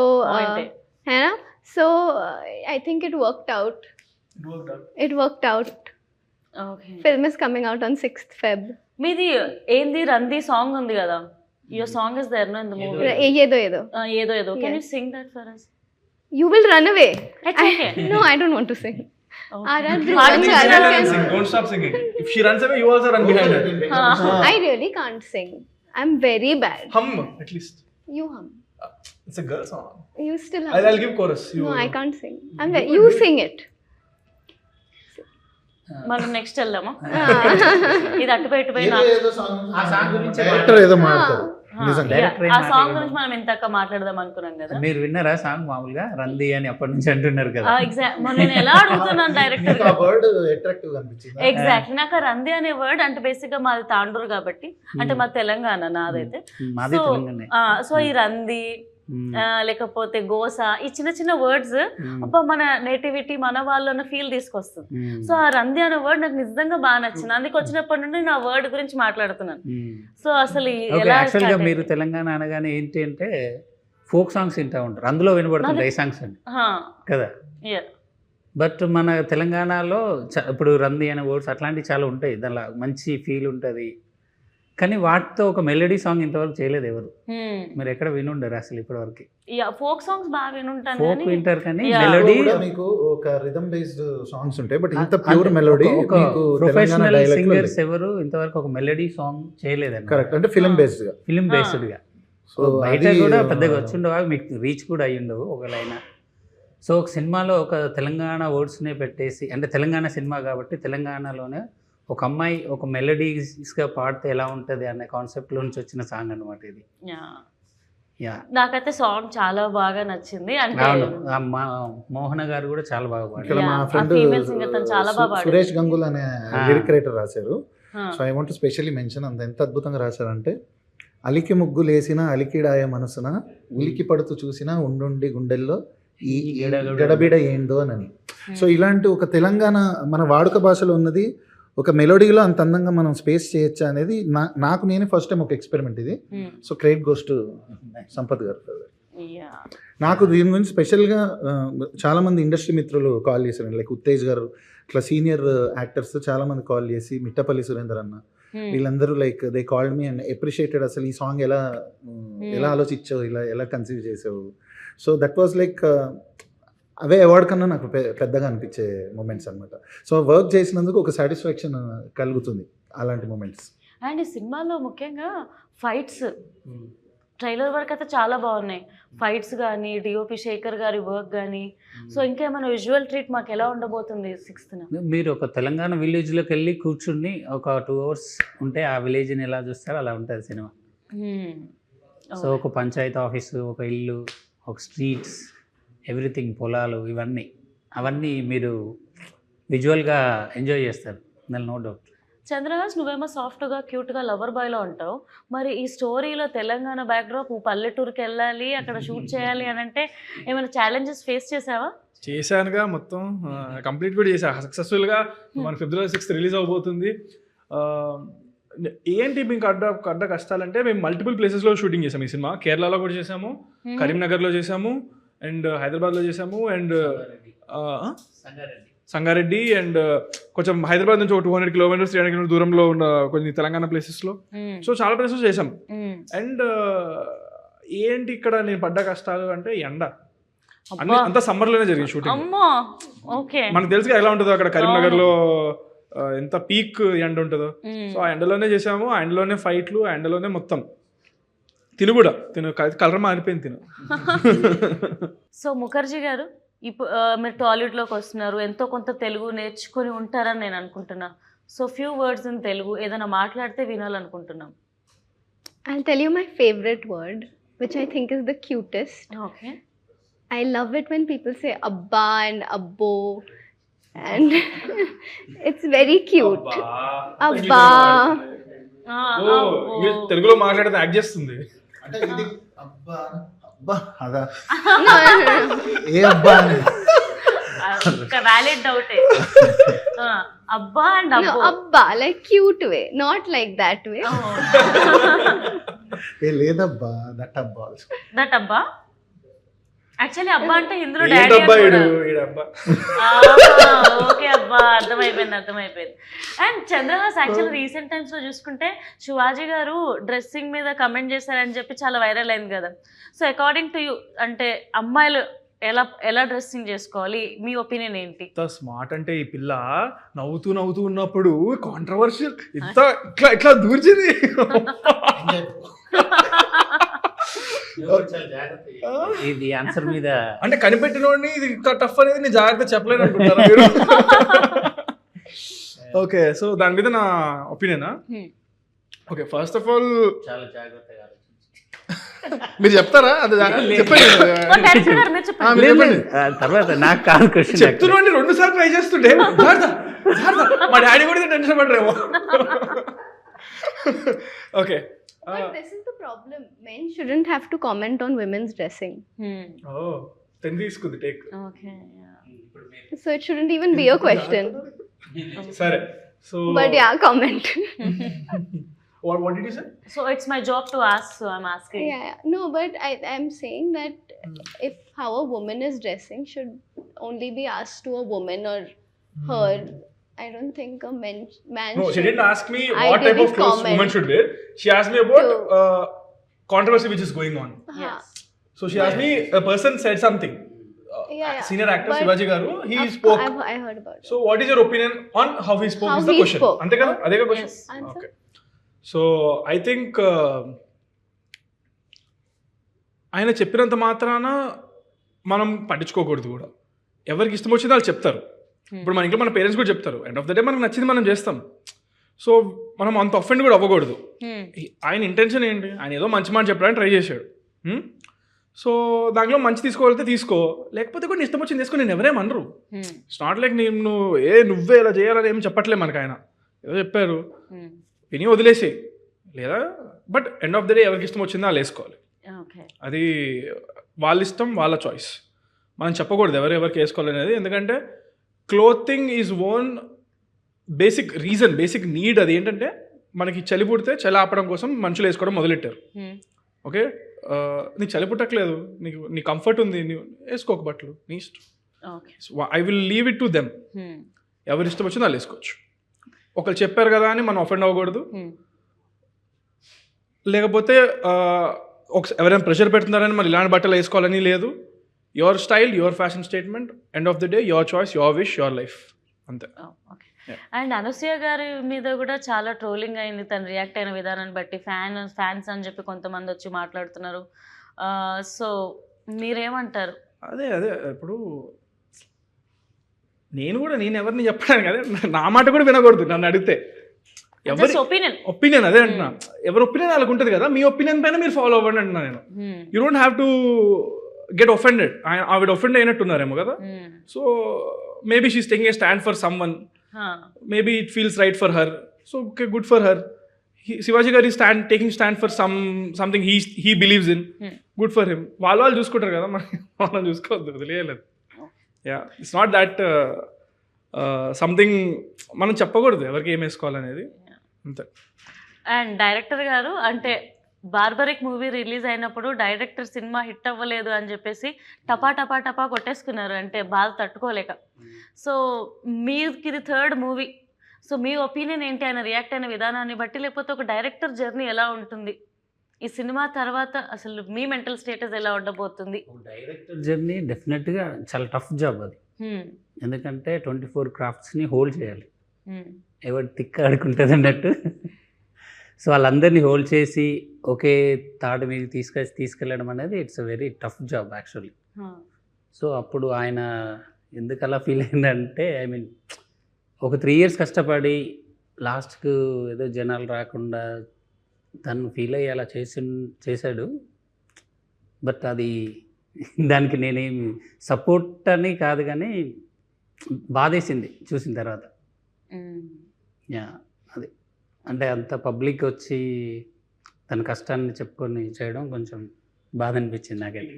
है ना? So I think it worked out. It worked out. Okay, Film is coming out on 6th Feb. మీది ఏంది రంది song ఉంది కదా, your song is there no in the movie. ఏదో ఏదో can you sing that for us? You will run away. It's okay. No, I don't want to sing. Okay. Don't stop singing. If she runs away, you also run behind her. I really can't sing. I'm very bad. Hum at least. You hum. It's a girl song. You still hum. I'll give chorus. No, I can't sing. You sing it. మనం next వెళ్దామా? ఇది అటుపోయి ఇటుపోయి ఆ song గురించి director ఏదో మాట్లాడతారు నిజంగా. Director ఏం ఆ సాంగ్ మాట్లాడలేదు. గురించి మనం ఇంతక మాట్లాడదాం అనుకున్నాం కదా. మీరు విన్నారా సాంగ్? మామూలుగా రంది అని అప్పటి నుంచి అంటున్నారు కదా. నేను ఎలా అడుగుతున్నాను డైరెక్టర్ మీకు ఆ వర్డ్ అట్రాక్టివ్ అనిపించింది. ఎగ్జాక్ట్లీ. నాకు ఆ రంది అనే వర్డ్ అంటే బేసిక్ గా మాది తాండూరు కాబట్టి, అంటే మా తెలంగాణ నాదైతే. మాది తెలంగాణ. సో ఈ రంది లేకపోతే గోస, ఈ చిన్న చిన్న వర్డ్స్ అబ్బా మన నేటివిటీ, మన వాళ్ళన్న ఫీల్ తీసుకొస్తుంది. సో ఆ రంది అనే వర్డ్ నాకు నిజంగా బాగా నచ్చింది. అందుకు వచ్చినప్పటి నుండి నా వర్డ్ గురించి మాట్లాడుతున్నాను. సో అసలు ఎలా యాక్చువల్గా మీరు తెలంగాణ అనగానే ఏంటి అంటే ఫోక్ సాంగ్స్ వింటూ ఉంటారు, అందులో వినబడుతుంది ఈ సాంగ్స్ అండి కదా. బట్ మన తెలంగాణలో ఇప్పుడు రంది అనే వర్డ్స్ అట్లాంటివి చాలా ఉంటాయి, దానిలో మంచి ఫీల్ ఉంటుంది. కానీ వాటితో ఒక మెలోడీ సాంగ్ ఇంతవరకు చేయలేదు ఎవరు. మీరు ఎక్కడ వినుండరు అసలు ఇప్పటివరకు. ఫోక్ సాంగ్స్ బాగా వినుంటాను, ఫోక్ వింటారు కానీ మెలోడీ మీకు ఒక రిథమ్ బేస్డ్ సాంగ్స్ ఉంటాయి, బట్ ఇంత ప్యూర్ మెలోడీ మీకు ప్రొఫెషనల్ సింగర్స్ ఎవరు ఇంతవరకు ఒక మెలోడీ సాంగ్ చేయలేదండి. కరెక్ట్, అంటే ఫిల్మ్ బేస్డ్ గా. ఫిల్మ్ బేస్డ్ గా. సో బయట కూడా పెద్దగా వచ్చిండవు, మీకు రీచ్ కూడా అయ్యిండవు ఒకవేళ. సో ఒక సినిమాలో ఒక తెలంగాణ వర్డ్స్నే పెట్టేసి, అంటే తెలంగాణ సినిమా కాబట్టి తెలంగాణలోనే ఒక అమ్మాయి ఒక మెలోడీస్గా పాడితే ఎలా ఉంటుంది అనే కాన్సెప్ట్ నుంచి వచ్చిన సాంగ్ అనమాట ఇది. నాకైతే సాంగ్ చాలా బాగా నచ్చింది. అంటే మోహన గారు కూడా చాలా బాగా ఇక్కడ పాడారు. మా ఫ్రెండ్ చాలా బాగా సురేష్ గంగుల్ అనే లిరిక్ రైటర్ రాశారు. So I want specially mention, అంత ఎంత అద్భుతంగా రాశారంటే, అలికి ముగ్గులేసిన అలికిడాయ మనసున ఉలికి పడుతూ చూసిన ఉండుండి గుండెల్లో ఈ గడబిడ ఏందో అని. సో ఇలాంటి ఒక తెలంగాణ మన వాడుక భాషలో ఉన్నది ఒక మెలోడీలో అంత అందంగా మనం స్పేస్ చేయొచ్చా అనేది నాకు నేనే ఫస్ట్ టైం ఒక ఎక్స్పెరిమెంట్ ఇది. So credit goes to Sampath గారు. నాకు దీని గురించి స్పెషల్గా చాలామంది ఇండస్ట్రీ మిత్రులు కాల్ చేశారు, లైక్ ఉత్తేజ్ గారు, ఇట్లా సీనియర్ యాక్టర్స్ చాలామంది కాల్ చేసి, మిట్టపల్లి సురేందర్ అన్న, వీళ్ళందరూ like they called me and appreciated. అసలు ఈ సాంగ్ ఎలా ఆలోచించావు, ఎలా కన్సీవ్ చేసావు. So that was like away award కన్నా నాకు పెద్దగా అనిపించే మూమెంట్స్ అనమాట. సో వర్క్ చేసినందుకు ఒక సాటిస్ఫాక్షన్ కలుగుతుంది అలాంటి మూమెంట్స్. అండ్ ఈ సినిమాలో ముఖ్యంగా ఫైట్స్, ట్రైలర్ వర్క్ అయితే చాలా బాగున్నాయి. ఫైట్స్ కానీ, డిఓపి శేఖర్ గారి వర్క్ కానీ. సో ఇంకేమైనా విజువల్ ట్రీట్ మాకు ఎలా ఉండబోతుంది 6th? మీరు ఒక తెలంగాణ విలేజ్లోకి వెళ్ళి కూర్చుని ఒక 2 hours ఉంటే ఆ విలేజ్ని ఎలా చూస్తారో అలా ఉంటుంది సినిమా. సో ఒక పంచాయతీ ఆఫీసు, ఒక ఇల్లు, ఒక స్ట్రీట్స్, ఎవ్రీథింగ్, పొలాలు, అవన్నీ మీరు విజువల్గా ఎంజాయ్ చేస్తారు, దాని నో డౌట్. చంద్రహాస్, నువ్వేమో సాఫ్ట్గా క్యూట్గా లవర్ బాయ్లో ఉంటావు. మరి ఈ స్టోరీలో తెలంగాణ బ్యాక్డ్రాప్, పల్లెటూరుకి వెళ్ళాలి, అక్కడ షూట్ చేయాలి అని అంటే ఏమైనా ఛాలెంజెస్ ఫేస్ చేసావా? చేశానుగా, మొత్తం కంప్లీట్ కూడా చేశా సక్సెస్ఫుల్గా. మన February 6th రిలీజ్ అవబోతుంది. ఏంటి మీకు అడ్డ కష్టాలంటే, మేము మల్టిపుల్ ప్లేసెస్లో షూటింగ్ చేసాము ఈ సినిమా. కేరళలో కూడా చేసాము, కరీంనగర్లో చేసాము, అండ్ హైదరాబాద్లో చేసాము, అండ్ సంగారెడ్డి అండ్ కొంచెం హైదరాబాద్ నుంచి ఒక 200 కిలోమీటర్స్ 300 కిలోమీటర్స్ దూరంలో ఉన్న కొన్ని తెలంగాణ ప్లేసెస్లో. సో చాలా ప్లేసెస్ చేసాం. అండ్ ఏంటి ఇక్కడ నేను పడ్డ కష్టాలు అంటే ఎండ. అన్ని అంతా సమ్మర్లోనే జరిగింది షూటింగ్. మనకు తెలుసు ఎలా ఉంటుందో అక్కడ కరీంనగర్లో ఎంత పీక్ ఎండ ఉంటుందో. సో ఆ ఎండలోనే చేసాము, ఆ ఎండలోనే ఫైట్లు, ఆ ఎండలోనే మొత్తం తిను కూడా కలర్ మారిపోయింది తిను. సో ముఖర్జీ గారు, ఇప్పుడు మీరు టాలీవుడ్లోకి వస్తున్నారు, ఎంతో కొంత తెలుగు నేర్చుకొని ఉంటారని నేను అనుకుంటున్నా. So few words in Telugu ఏదైనా మాట్లాడితే వినాలనుకుంటున్నాం. I'll tell you my favorite word, which I think is the cutest. Okay. I love it when people say abba and abbo, and it's very cute. Abba. తెలుగులో మాట్లాడితే act చేస్తుంది. అంటే ఇది అబ్బా అబ్బా అదా No. ఏ అబ్బా వ్యాలిడ్ డౌటే. అబ్బా and No, abba, like cute way, not like that way. ఏ లేదబ్బా దట్ అబ్బా ఆల్సో. దట్ అబ్బా యాక్చువల్లీ అబ్బా అంటే ఇందులో ఏంటబ్బా డాడీ. ఈడబ్బా. ఓకే అబ్బా, అర్థమైపోయింది. And Chandrahas actually recent times లో చూసుకుంటే శివాజీ గారు డ్రెస్సింగ్ మీద కమెంట్ చేశారని చెప్పి చాలా వైరల్ అయింది కదా. సో అకార్డింగ్ టు యూ, అంటే అమ్మాయిలు ఎలా డ్రెస్సింగ్ చేసుకోవాలి, మీ ఒపీనియన్ ఏంటి? ఇంత స్మార్ట్ అంటే ఈ పిల్ల నవ్వుతూ ఉన్నప్పుడు కాంట్రవర్షియల్ ఇంత ఇట్లా దూర్చింది. ఇది ఆన్సర్ మీద అంటే కనిపెట్టినోడిని ఇది టఫ్ అనేది నేను జాగ్రత్త చెప్పలేను అనుకుంటారా మీరు? ఓకే, సో దాని మీద నా ఒపీనియనా? ఓకే, ఫస్ట్ ఆఫ్ ఆల్ చాలా జాగ్రత్తగా మీరు చెప్తారా? అది తర్వాత నాకు కాదు క్వశ్చన్. చెప్తున్నాండి 2 సార్లు ట్రై చేస్తుంటే మా డాడీ కూడా టెన్షన్ పడరేమో. Okay, But this is the problem. Men shouldn't have to comment on women's dressing. తీసుకుంది take. Okay, So it shouldn't even be a question. సరే, so But yeah, comment. what did you say? So it's my job to ask, so I'm asking. Yeah. No, but I'm saying that if how a woman is dressing should only be asked to a woman or her. I don't think a man No, she should. didn't ask me I what type of didn't clothes comment. women should wear. She asked me about controversy which is going on. Yes. So she asked me, a person said something. Yeah. Senior actor But Shivaji Garu, he Of- spoke. I heard about it. So what is your opinion on how he spoke? How Is the he question. spoke. Ante kada? Adega question. Yes. Answer. Okay. So I think ఆయన చెప్పినంత మాత్రాన మనం పట్టించుకోకూడదు కూడా. ఎవరికి ఇష్టం వచ్చిందో వాళ్ళు చెప్తారు. ఇప్పుడు మన ఇంట్లో మన పేరెంట్స్ కూడా చెప్తారు. ఎండ్ ఆఫ్ ద డే మనకు నచ్చింది మనం చేస్తాం. సో మనం అంత అఫెండ్ కూడా అవ్వకూడదు. ఆయన ఇంటెన్షన్ ఏంటి? ఆయన ఏదో మంచి మాట చెప్పడానికి ట్రై చేశాడు. సో దాంట్లో మంచి తీసుకోవాలంటే తీసుకో, లేకపోతే కూడా ఇష్టం వచ్చింది తీసుకో. నేను ఎవరేమనరు. ఇట్స్ నాట్ లైక్ నేను నువ్వే ఇలా చేయాలని ఏం చెప్పట్లేదు మనకు. ఆయన ఏదో చెప్పారు, విని వదిలేసి లేదా. But end of the day ఎవరికి ఇష్టం వచ్చిందో వాళ్ళు వేసుకోవాలి. అది వాళ్ళ ఇష్టం, వాళ్ళ చాయిస్. మనం చెప్పకూడదు ఎవరెవరికి వేసుకోవాలి అనేది. ఎందుకంటే clothing is own basic reason, basic need. అది ఏంటంటే మనకి చలి పుడితే చలి ఆపడం కోసం మనుషులు వేసుకోవడం మొదలెట్టారు. ఓకే, నీకు చలి పుట్టట్లేదు, నీ కంఫర్ట్ ఉంది, నీవు వేసుకోక బట్టలు, నీ ఇష్టం. I will leave it to them. ఎవరి ఇష్టం వచ్చిందో వాళ్ళు వేసుకోవచ్చు. ఒకరు చెప్పారు కదా అని మనం అఫెండ్ అవ్వకూడదు. లేకపోతే ఎవరైనా ప్రెషర్ పెడుతున్నారని మరి ఇలాంటి బట్టలు వేసుకోవాలని లేదు. Your style, your fashion statement, end of the day your choice, your wish, your life, అంతే. అండ్ అనసూయ గారి మీద కూడా చాలా ట్రోలింగ్ అయింది తను రియాక్ట్ అయిన విధానాన్ని బట్టి. ఫ్యాన్స్ అని చెప్పి కొంతమంది వచ్చి మాట్లాడుతున్నారు. సో మీరేమంటారు? అదే ఇప్పుడు నేను ఎవరిని చెప్పాను కదా, నా మాట కూడా వినకూడదు నన్ను అడిగితే. ఎవరి ఒపీనియన్ అదే అంటున్నా. ఎవరి ఒపీనియన్ వాళ్ళకు ఉంటుంది కదా. మీ ఒపీనియన్ పైన మీరు ఫాలో అవ్వండి అంటున్నా నేను. You don't have to get offended. ఆవిడ ఒఫెండ్ అయినట్టున్నారేమో కదా. So maybe she is taking a stand for some one. Maybe it feels right for her. So okay, good for her. Shivaji Garu is taking stand for something he believes in. Good for him. వాళ్ళు చూసుకుంటారు కదా, మనం చూసుకోవద్దు, వదిలేయలేదు. Yeah, it's not that something మనం చెప్పకూడదు ఎవరికి ఏం వేసుకోవాలనేది, అంతే. అండ్ డైరెక్టర్ గారు అంటే బార్బరిక్ మూవీ రిలీజ్ అయినప్పుడు డైరెక్టర్ సినిమా హిట్ అవ్వలేదు అని చెప్పేసి టపా టపా టపా కొట్టేసుకున్నారు, అంటే బాధ తట్టుకోలేక. సో మీకు ఇది 3rd మూవీ, సో మీ ఒపీనియన్ ఏంటి ఆయన రియాక్ట్ అయిన విధానాన్ని బట్టి, లేకపోతే ఒక డైరెక్టర్ జర్నీ ఎలా ఉంటుంది ఈ సినిమా తర్వాత, అసలు మీ మెంటల్ స్టేటస్ ఎలా ఉండబోతుంది? డైరెక్టర్ జర్నీ డెఫినెట్గా చాలా టఫ్ జాబ్ అది. ఎందుకంటే 24 క్రాఫ్ట్స్ని హోల్డ్ చేయాలి, ఎవరు తిక్క ఆడుకుంటుంది అన్నట్టు. సో వాళ్ళందరినీ హోల్డ్ చేసి ఒకే తాడు మీద తీసుకెళ్ళడం అనేది it's a very tough job actually. So అప్పుడు ఆయన ఎందుకు అలా ఫీల్ అయిందంటే, ఐ మీన్ ఒక 3 years కష్టపడి లాస్ట్కు ఏదో జనాలు రాకుండా తను ఫీల్ అయ్యి అలా చేశాడు. బట్ అది దానికి నేనేం సపోర్ట్ అని కాదు, కానీ బాధేసింది చూసిన తర్వాత. యా, అది అంటే అంత పబ్లిక్ వచ్చి తన కష్టాన్ని చెప్పుకొని చేయడం కొంచెం బాధ అనిపించింది నాకైతే.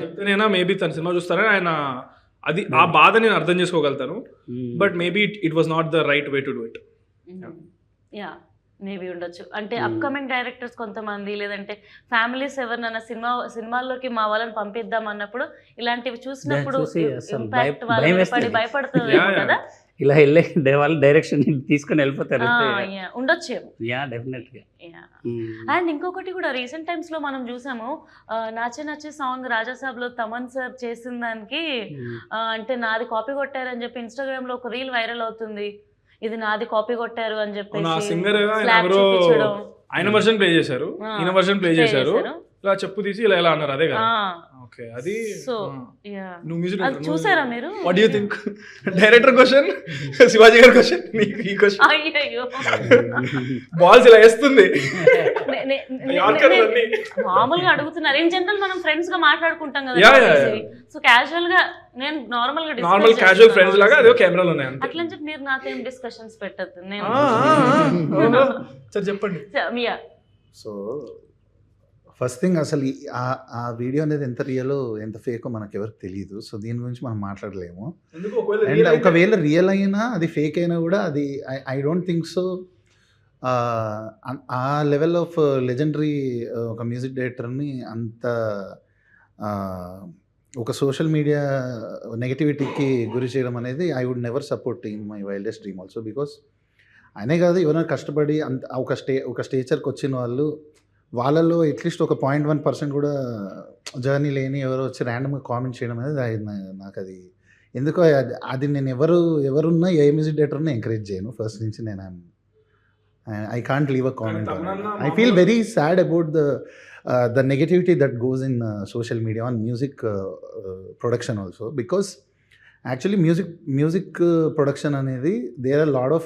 చెప్తేనేనా మేబీ తన సినిమా చూస్తారని ఆయన అది ఆ బాధ నేను అర్థం చేసుకోగలుగుతాను. But maybe it was not the right way to do it. Yeah, maybe ఉండొచ్చు. అంటే అప్కమింగ్ డైరెక్టర్స్ కొంతమంది, లేదంటే ఫ్యామిలీస్ ఎవరినైనా సినిమాల్లోకి మా వాళ్ళని పంపిద్దాం అన్నప్పుడు ఇలాంటివి చూసినప్పుడు ఇంపాక్ట్ వాళ్ళని భయపడుతుంది కదా, ఇలా వెళ్ళే వాళ్ళు డైరెక్షన్ తీసుకొని వెళ్ళిపోతారు. ఉండొచ్చేమో. యా, డెఫినెట్గా. అండ్ ఇంకొకటి కూడా రీసెంట్ టైమ్స్ లో మనం చూసాము, నాచే నచ్చే సాంగ్ రాజాసాబ్ లో తమన్ సార్ చేసిన దానికి అంటే నాది కాపీ కొట్టారని చెప్పి ఇన్స్టాగ్రామ్ లో ఒక రీల్ వైరల్ అవుతుంది, ఇది నాది కాపీ కొట్టారు అని చెప్పేసి ఆయన వర్షన్ ప్లే చేశారు, ఈయన వర్షన్ ప్లే చేశారు, ఇలా చెప్పు తీసి ఇలా ఎలా అన్నారు, అదే కదా. ఓకే, అది సో నువ్వు మ్యూజిక్ చూసారా మీరు? What do you think? Director question, Shivaji గారి క్వశ్చన్, నీకు ఈ క్వశ్చన్. అయ్యో, బాల్స్ ఇలా వేస్తుంది. మామూలుగా అడుగుతున్నారు. ఇన్ జనరల్ మనం ఫ్రెండ్స్ గా మాట్లాడుకుంటాం కదా, సో క్యాజువల్ గా నేను నార్మల్ క్యాజువల్ ఫ్రెండ్స్ లాగా అదే కెమెరాలు ఉన్నాయి అంతే. అట్లా అని చెప్పి మీరు నాకేం డిస్కషన్స్ పెట్టద్దు. నేను సరే చెప్పండి. సో ఫస్ట్ థింగ్, అసలు ఆ వీడియో అనేది ఎంత రియలో ఎంత ఫేకో మనకు ఎవరికి తెలియదు. సో దీని గురించి మనం మాట్లాడలేము. అండ్ ఒకవేళ రియల్ అయినా అది ఫేక్ అయినా కూడా అది ఐ డోంట్ థింక్ సో. ఆ లెవెల్ ఆఫ్ లెజెండరీ ఒక మ్యూజిక్ డైరెక్టర్ని అంత ఒక సోషల్ మీడియా నెగటివిటీకి గురి చేయడం అనేది I would never support in my wildest dream also. Because ఆయనే కాదు, ఎవరైనా కష్టపడి అంత ఒక స్టేచర్కి వచ్చిన వాళ్ళు, వాళ్ళల్లో అట్లీస్ట్ ఒక 0.1% కూడా జర్నీ లేని ఎవరో వచ్చి ర్యాండమ్గా కామెంట్ చేయడం అనేది నాకు అది ఎందుకో అది నేను ఎవరున్నా ఏ మ్యూజిక్ డైరెక్టర్ని ఎంకరేజ్ చేయను ఫస్ట్ నుంచి. నేను I can't leave a comment. I feel very sad about the negativity that goes in social media on music production also, because actually music production అనేది there are a lot of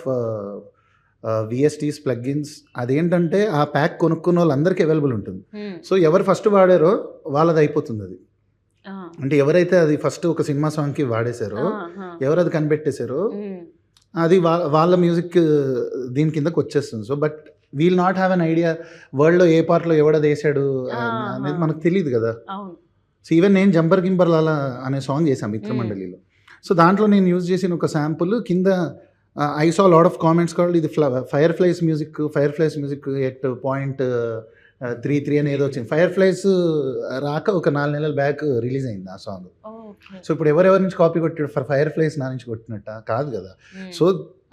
VSTs plugins. అదేంటంటే ఆ pack కొనుక్కున్న వాళ్ళందరికీ available ఉంటుంది. So ఎవరు first వాడారో వాళ్ళది అయిపోతుంది అది. అంటే ఎవరైతే అది ఫస్ట్ ఒక సినిమా సాంగ్కి వాడేశారో, ఎవరు అది కనిపెట్టేశారో, అది వాళ్ళ మ్యూజిక్ దీని కిందకి వచ్చేస్తుంది. So but we'll not have an idea వరల్డ్లో ఏ పార్ట్లో ఎవడది వేసాడు అనేది మనకు తెలియదు కదా. సో ఈవెన్ నేను జంబర్ గింబర్ లాలా అనే సాంగ్ చేశాను మిత్రమండలిలో. సో దాంట్లో నేను యూజ్ చేసిన ఒక శాంపుల్ కింద I saw lot of comments called ఇది ఫైర్ ఫ్లైస్ మ్యూజిక్ ఎట్ 0.33 అని ఏదో వచ్చింది. ఫైర్ ఫ్లైస్ రాక ఒక 4 నెలల బ్యాక్ రిలీజ్ అయింది ఆ సాంగ్. సో ఇప్పుడు ఎవరెవరి నుంచి కాపీ కొట్టాడు? ఫైర్ ఫ్లైస్ నా నుంచి కొట్టినట్ట కాదు కదా. సో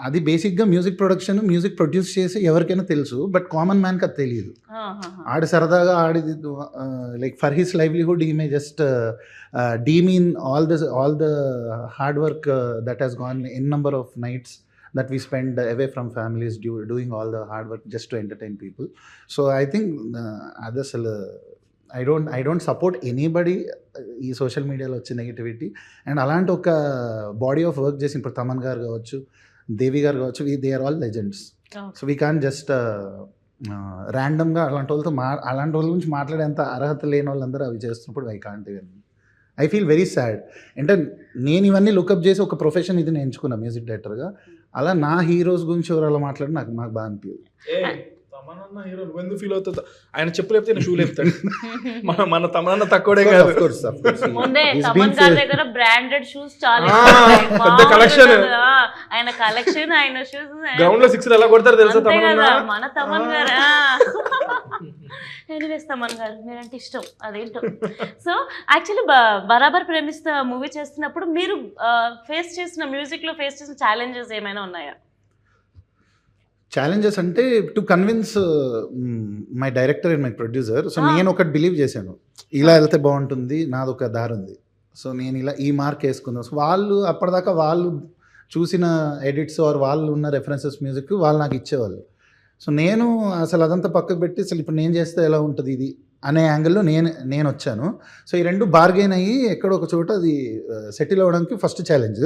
అది బేసిక్గా మ్యూజిక్ ప్రొడక్షన్, మ్యూజిక్ ప్రొడ్యూస్ చేసి ఎవరికైనా తెలుసు, బట్ కామన్ మ్యాన్కి అది తెలియదు. ఆడి సరదాగా ఆడిది like for his livelihood he may just demean all the hard work that has gone in number of nights that we spend away from families doing all the hard work just to entertain people. So I think others I don't support anybody ఈ social మీడియాలో వచ్చే negativity. And అలాంటి ఒక body of work చేసి ఇప్పుడు తమన్ గారు కావచ్చు, దేవి గారు కావచ్చు, they are all legends. So we can just ర్యాండమ్గా అలాంటి వాళ్ళ గురించి మాట్లాడేంత అర్హత లేని వాళ్ళందరూ అవి చేస్తున్నప్పుడు I can't even. I feel very sad. అంటే నేను ఇవన్నీ లుకప్ చేసి ఒక ప్రొఫెషన్ ఇది నేను ఎంచుకున్నా మ్యూజిక్ డైరెక్టర్గా. అలా నా హీరోస్ గురించి ఎవరు అలా మాట్లాడి నాకు బాగా అనిపించదు. తమనన్న హీరో నువ్వెందుకు ఫీల్ అవుతుందా? ఆయన చెప్పులు లేపితే నేను షూ లేపుతాడు. మన తమనన్న తక్కువడే కాదు. ముందే తమన్ గారి దగ్గర బ్రాండెడ్ షూస్ చాలా పెద్ద కలెక్షన్. ఆయన కలెక్షన్, ఆయన షూస్ గ్రౌండ్ లో 6 ఎలా కొడతారు తెలుసా తమనన్న? మన తమన్ గారు. ఎనీవేస్ తమన్ గారు మీరంటే ఇష్టం, అదేంటో. సో యాక్చువల్లీ బరాబర్ ప్రేమిస్తా మూవీ చేస్తున్నప్పుడు మీరు ఫేస్ చేసిన మ్యూజిక్ లో ఫేస్ చేసిన ఛాలెంజెస్ ఏమైనా ఉన్నాయా? ఛాలెంజెస్ అంటే to convince my director and my producer. So నేను ఒకటి బిలీవ్ చేశాను, ఇలా వెళ్తే బాగుంటుంది, నాది ఒక దారి ఉంది, సో నేను ఇలా ఈ మార్క్ వేసుకున్నాను. సో వాళ్ళు అప్పటిదాకా వాళ్ళు చూసిన ఎడిట్స్ ఆర్ వాళ్ళు ఉన్న రెఫరెన్సెస్ మ్యూజిక్ వాళ్ళు నాకు ఇచ్చేవాళ్ళు. సో నేను అసలు అదంతా పక్కకు పెట్టి అసలు ఇప్పుడు నేను చేస్తే ఎలా ఉంటుంది ఇది అనే యాంగిల్లో నేను వచ్చాను. సో ఈ రెండు బార్గెన్ అయ్యి ఎక్కడో ఒక చోట అది సెటిల్ అవ్వడానికి ఫస్ట్ ఛాలెంజ్.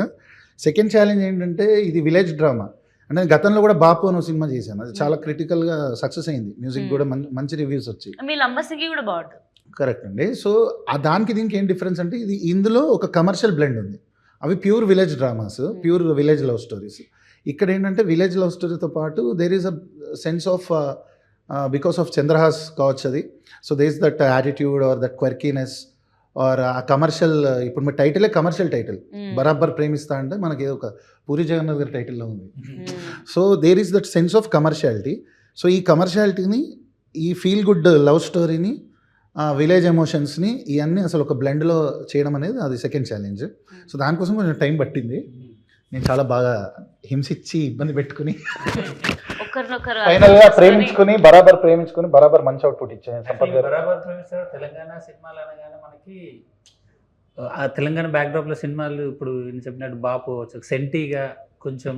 సెకండ్ ఛాలెంజ్ ఏంటంటే ఇది విలేజ్ డ్రామా. అంటే గతంలో కూడా బాపు అని సినిమా చేశాను, అది చాలా క్రిటికల్గా సక్సెస్ అయింది, మ్యూజిక్ కూడా మంచి రివ్యూస్ వచ్చాయి. మీ లంబసింగి కూడా బాగుంటుంది. కరెక్ట్ అండి. సో దానికి దీనికి ఏం డిఫరెన్స్ అంటే ఇది ఇందులో ఒక కమర్షియల్ బ్లెండ్ ఉంది, అవి pure village dramas, pure village love stories. ఇక్కడ ఏంటంటే విలేజ్ లవ్ స్టోరీతో పాటు there is a sense of because of Chandrahas కావచ్చు అది. So there is that attitude or that quirkiness or uh commercial. ఇప్పుడు మీ టైటిలే కమర్షియల్ టైటిల్, బరాబర్ ప్రేమిస్తా అంటే మనకి ఒక పూరి జగన్నాథ్ గారి టైటిల్లో ఉంది. So there is that sense of commerciality. So ఈ కమర్షియాలిటీని, ఈ ఫీల్ గుడ్ లవ్ స్టోరీని, విలేజ్ ఎమోషన్స్ని ఇవన్నీ అసలు ఒక బ్లెండ్లో చేయడం అనేది అది సెకండ్ ఛాలెంజ్. సో దానికోసం కొంచెం టైం పట్టింది. నేను చాలా బాగా హింసించి ఇబ్బంది పెట్టుకుని ఫైనల్గా ప్రేమించుకుని బరాబర్ మంచి అవుట్పుట్ ఇచ్చాను. సంపత్ గారు బరాబర్ ప్రేమిస్తారు. తెలంగాణ సినిమాలు అనగానే మనకి ఆ తెలంగాణ బ్యాక్డ్రాప్లో సినిమాలు ఇప్పుడు నేను చెప్పినట్టు బాపు సెంటీగా కొంచెం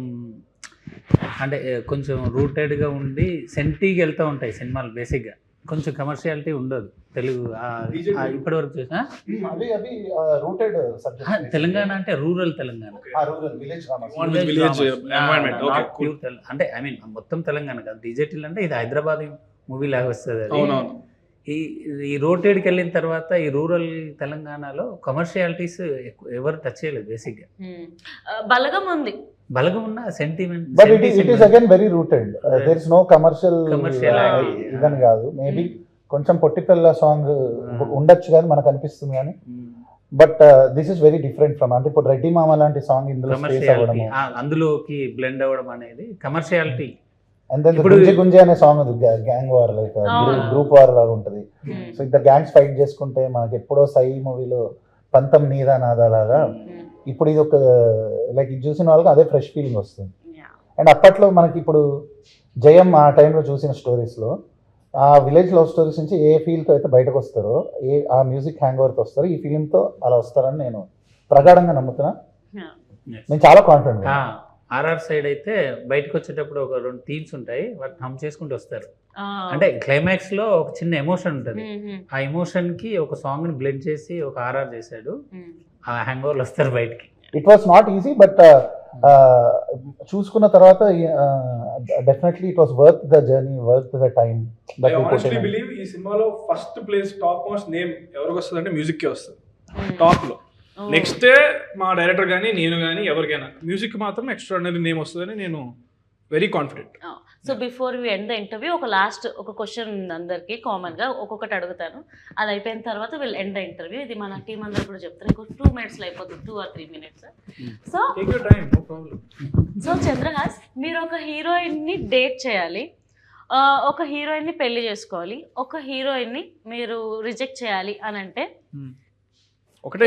అంటే కొంచెం రూటెడ్గా ఉండి సెంటీగా వెళ్తూ ఉంటాయి సినిమాలు. బేసిక్గా కొంచెం కమర్షియాలిటీ ఉండదు తెలుగు ఇప్పటి వరకు చూసిన. తెలంగాణ అంటే రూరల్ తెలంగాణ, అంటే ఐ మీన్ మొత్తం తెలంగాణ కాదు. డిజిటల్ అంటే ఇది హైదరాబాద్ మూవీ లాగా వస్తుంది. ఈ రోటెడ్కి వెళ్ళిన తర్వాత ఈ రూరల్ తెలంగాణలో కమర్షియాలిటీస్ ఎవరు టచ్ చేయలేదు. బేసిక్గా బలగం ఉంది, బలగం ఉన్న sentiment, but it is again very rooted. There is no commercial ఇదని కాదు. మేబీ కొంచెం పొట్టిపల్ల సాంగ్ ఉండొచ్చు కానీ మనకు అనిపిస్తుంది కానీ, but this is very different from, అంటే ఇప్పుడు రెడ్డి మామ లాంటి సాంగ్ ఇందులో అందులోకి బ్లెండ్ అవ్వడం అనేది కమర్షియాలిటీ. అండ్ దెన్ గుంజే గుంజే అనే సాంగ్ ఉంది, gang war like group war లాగా ఉంటుంది. సో ఇద్దరు గ్యాంగ్స్ ఫైట్ చేసుకుంటే మనకి ఎప్పుడో సై మూవీలో పంతం నీదా నాదా లాగా, ఇప్పుడు ఇది ఒక లైక్ ఇది చూసిన వాళ్ళకి అదే ఫ్రెష్ ఫీలింగ్ వస్తుంది. అండ్ అప్పట్లో మనకి ఇప్పుడు జయం ఆ టైంలో చూసిన స్టోరీస్లో ఆ విలేజ్ లవ్ స్టోరీస్ నుంచి ఏ ఫీల్తో అయితే బయటకు వస్తారో, ఆ మ్యూజిక్ హ్యాంగ్ ఓవర్తో వస్తారో, ఈ ఫీలింగ్తో అలా వస్తారని నేను ప్రగాఢంగా నమ్ముతున్నా. నేను చాలా కాన్ఫిడెంట్. ఆర్ఆర్ సైడ్ అయితే బయటకు వచ్చేటప్పుడు ఒక 2 థీమ్స్ ఉంటాయి, వాటిని హమ్ చేసుకుంటూ వస్తారు. అంటే క్లైమాక్స్ లో ఒక చిన్న ఎమోషన్ ఉంటుంది, ఆ ఎమోషన్ కి ఒక సాంగ్ ని బ్లెండ్ చేసి ఒక ఆర్ఆర్ చేశాడు, ఆ హ్యాంగ్ ఓవర్లు వస్తారు బయటికి. It was not easy, but చూసుకున్న తర్వాత definitely it was worth the journey, worth the time. I honestly believe ఈ సినిమాలో first place top most name ఎవరికి వస్తుంది అంటే మ్యూజిక్ కే వస్తుంది టాప్ లో. నెక్స్ట్ మా డైరెక్టర్ కానీ నేను కానీ ఎవరికైనా మ్యూజిక్ మాత్రం ఎక్స్ట్రాడినరీ నేమ్ వస్తుందని నేను very confident. So before we end the interview ఒక క్వశ్చన్ ఉంది అందరికీ కామన్గా, ఒక్కొక్కటి అడుగుతాను, అది అయిపోయిన తర్వాత వీళ్ళు ఎండ్ ద ఇంటర్వ్యూ. ఇది మన టీం అందరు కూడా చెప్తారు, ఇంకో 2 minutesలో అయిపోతుంది, 2 or 3 minutes. సో చంద్రహాస్, మీరు ఒక హీరోయిన్ని డేట్ చేయాలి, ఒక హీరోయిన్ని పెళ్లి చేసుకోవాలి, ఒక హీరోయిన్ని మీరు రిజెక్ట్ చేయాలి అని అంటే ఒకటే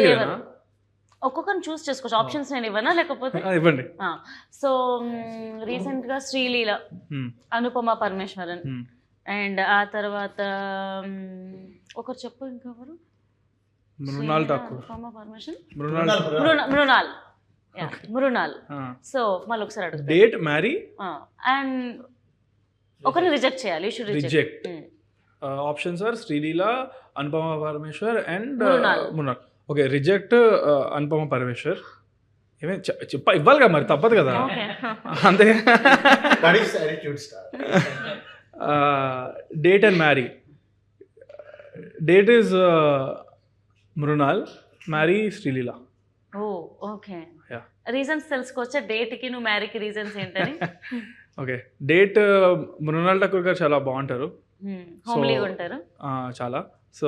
ఒక్కొక్కరిని చూస్ చేసుకోవచ్చు. ఆప్షన్స్ నేను ఇవ్వనా లేకపోతే ఇవ్వండి. సో రీసెంట్ గా శ్రీలీల, అనుపమ పరమేశ్వరన్, అండ్ ఆ తర్వాత ఒకరు చెప్పు ఇంకెవరు, మృణాల్. సో మళ్ళీ ఒకసారి అడుగు, డేట్ మ్యారీ అండ్ ఒకరిని రిజెక్ట్ చేయాలి. Reject options are Sreeleela, Anupama Parameswar and Mrunal. Okay, reject Anupama Parameswar. ఇవ్వాలి కదా మరి, తప్పదు కదా అంతే. Date and marry. Date is Mrunal, marry Sreeleela. Okay, reasons తెలుసుకోవచ్చా డేట్కి నువ్వు మ్యారీకి రీజన్స్ ఏంటని? ఓకే, డేట్ మృణాల్ ఠాకూర్ గారు చాలా బాగుంటారు, హోమ్లీగా ఉంటారు. చాలా. సో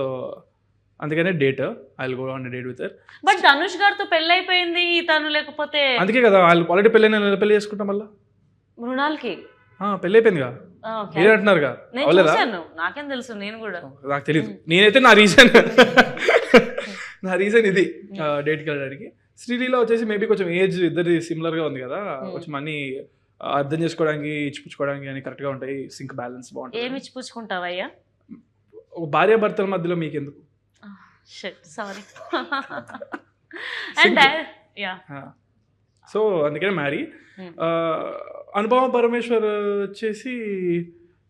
అందుకనే date, I will go on date with her. But Dhanush గారితో పెళ్ళి అయిపోయింది తను, లేకపోతే అందుకే కదా వాళ్ళు ఆల్రెడీ పెళ్ళి చేసుకుంటాం మళ్ళీ. మృణాల్కి పెళ్ళి అయిపోయిందిగా మీరే అంటున్నారుగా, నేను అవలేదా? చూశాను, నాకేం తెలుసు, నేను కూడా. నాకు తెలియదు, నేనైతే నా రీజన్ ఇది డేట్కి వెళ్ళడానికి. శ్రీలీల వచ్చేసి మేబీ కొంచెం ఏజ్ ఇద్దరి సిమిలర్గా ఉంది కదా, కొంచెం అన్ని అర్థం చేసుకోవడానికి ఇచ్చిపుచ్చుకోవడానికి అని కరెక్ట్గా ఉంటాయి, సింక్ బ్యాలెన్స్ బాగుంటుంది. ఏమి ఇచ్చిపుచ్చుకుంటావయ్యా? భార్యాభర్తల మధ్యలో మీకు ఎందుకు? సారీ. అండ్ యా, సో అందుకనే మ్యారీ. అనుపమ పరమేశ్వర్ వచ్చేసి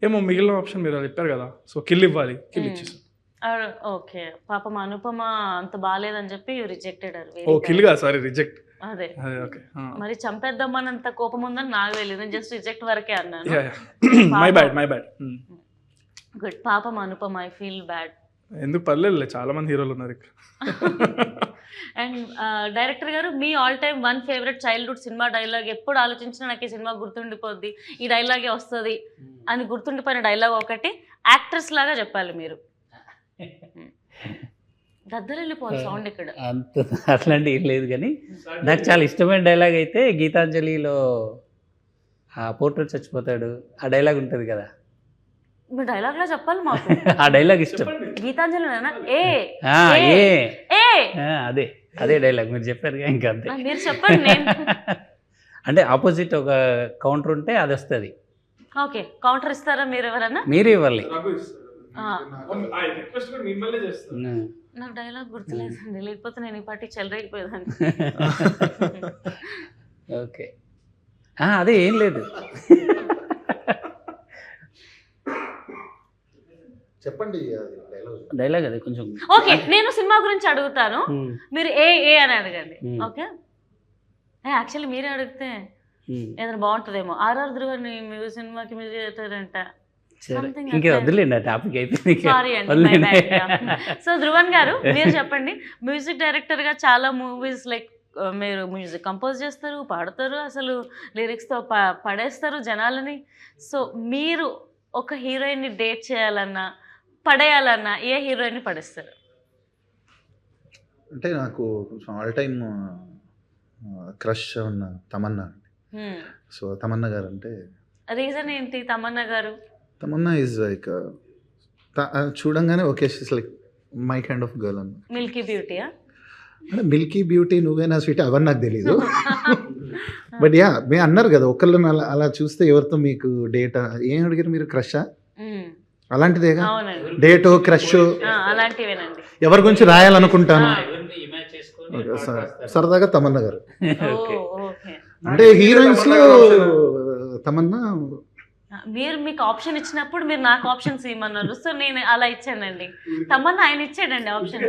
ఏమో మిగిలిన ఆప్షన్ మీరు చెప్పారు కదా, సో కిల్ ఇవ్వాలి, కిల్ ఇచ్చేసారు. ఓకే, పాపం అనుపమ అంత బాగాలేదని చెప్పి రిజెక్టెడ్. ఓ కిల్గా, సారీ రిజెక్ట్. అదే ఓకే, మరి చంపేద్దామన్నంత కోపం ఉందని నాకు తెలియదు, నేను జస్ట్ రిజెక్ట్ వరకే అన్నాను. My bad. గుడ్, పాపం అనుపమ, ఐ ఫీల్ బ్యాడ్. ఎందుకు పర్లేదు, చాలా మంది హీరోలు ఉన్నారు ఇక్కడ. అండ్ డైరెక్టర్ గారు, మీ all time one favourite childhood సినిమా డైలాగ్, ఎప్పుడు ఆలోచించినా నాకు ఈ సినిమా గుర్తుండిపోద్ది, ఈ డైలాగే వస్తుంది అని గుర్తుండిపోయిన డైలాగ్ ఒకటి యాక్ట్రెస్ లాగా చెప్పాలి మీరు. గద్దలు వెళ్ళిపోవాలి సౌండ్ ఇక్కడ. అంత అట్లాంటి ఏం లేదు, కానీ నాకు చాలా ఇష్టమైన డైలాగ్ అయితే గీతాంజలిలో ఆ పోర్ట్రేట్ చచ్చిపోతాడు, ఆ డైలాగ్ ఉంటుంది కదా, మీ డైలాగ్ లా చెప్పాలి మాకు. ఆ డైలాగ్ ఇష్టం. గీతాంజలి అదే డైలాగ్ మీరు చెప్పారు ఇంకా, అంతే. మీరు చెప్పండి. నేను అంటే ఆపోజిట్ ఒక కౌంటర్ ఉంటే అది వస్తుంది. ఓకే, కౌంటర్ ఇస్తారా మీరు ఎవరన్నా? మీరే ఇవ్వాలి. నాకు డైలాగ్ గుర్తులేదండి, లేకపోతే నేను ఈ పార్టీ చెలరైపోయేదాన్ని. ఓకే, అదే ఏం లేదు. చెప్పండి డైలాగ్ అదే కొంచెం. ఓకే, నేను సినిమా గురించి అడుగుతాను, మీరు ఏ అని అడగండి. ఓకే, యాక్చువల్లీ మీరే అడిగితే ఏదైనా బాగుంటుందేమో. ఆర్ఆర్ ధ్రువన్ సినిమాకి మ్యూజిక్ చేస్తారంట. ఇంకా వదిలేండి, ఆ టాపిక్ అయిపోయింది. సారీ అండి. సో ధ్రువన్ గారు, మీరు చెప్పండి, మ్యూజిక్ డైరెక్టర్ గా చాలా మూవీస్ లైక్ మీరు మ్యూజిక్ కంపోజ్ చేస్తారు, పాడతారు, అసలు లిరిక్స్తో పడేస్తారు జనాలని. సో మీరు ఒక హీరోయిన్ని డేట్ చేయాలన్నా పడేయాలన్నా ఏ హీరోయిన్ని పడేస్తారు? అంటే నాకు కొంచెం ఆల్ టైమ్ క్రష్ ఉన్న తమన్నా అండి. సో తమన్నా గారు అంటే రీజన్ ఏంటి? తమన్నా గారు, తమన్నా ఈజ్ లైక్ చూడంగానే okay, she's like my kind of girl అన్న. మిల్కీ బ్యూటీయా? అంటే మిల్కీ బ్యూటీ, నువ్వేనా స్వీట్, అవన్నీ నాకు తెలీదు. బట్ యా, మీరు అన్నారు కదా ఒకళ్ళని అలా చూస్తే ఎవరితో మీకు డేట్ ఏం అడిగారు మీరు? క్రషా? అలాంటిదేగా డేట్, క్రష్ అలాంటివేనండి. ఎవరి గురించి రాయాలనుకుంటాను సరదాగా తమన్నా గారు. అంటే హీరోయిన్స్ లో తమన్నా. మీరు మీకు ఆప్షన్ ఇచ్చినప్పుడు మీరు నాకు ఆప్షన్స్ ఇవ్వమన్నారు, సో నేను అలా ఇచ్చానండి. తమన్నా ఆయన ఇచ్చాడండి ఆప్షన్.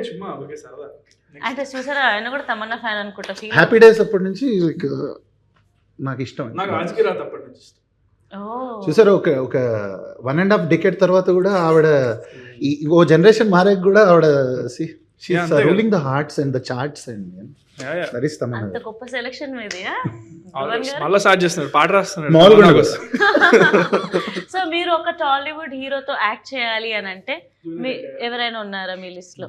అంటే చూసారా, ఆయన కూడా తమన్నా ఫ్యాన్ అనుకుంటా. హ్యాపీ డేస్ అప్పటి నుంచి నాకు ఇష్టం. చూసారా, ఒక 1.5 decade తర్వాత కూడా ఆవిడ ఓ జనరేషన్ మారాక కూడా ఆవిడ ruling the hearts and the charts and that is Tamannaah. అంత గొప్ప సెలక్షన్ మీది. మళ్ళీ స్టార్ట్ చేస్తున్నారు, పాట రాస్తున్నారు. సో మీరు ఒక టాలీవుడ్ హీరోతో యాక్ట్ చేయాలి అని అంటే ఎవరైనా ఉన్నారా మీ లిస్ట్ లో?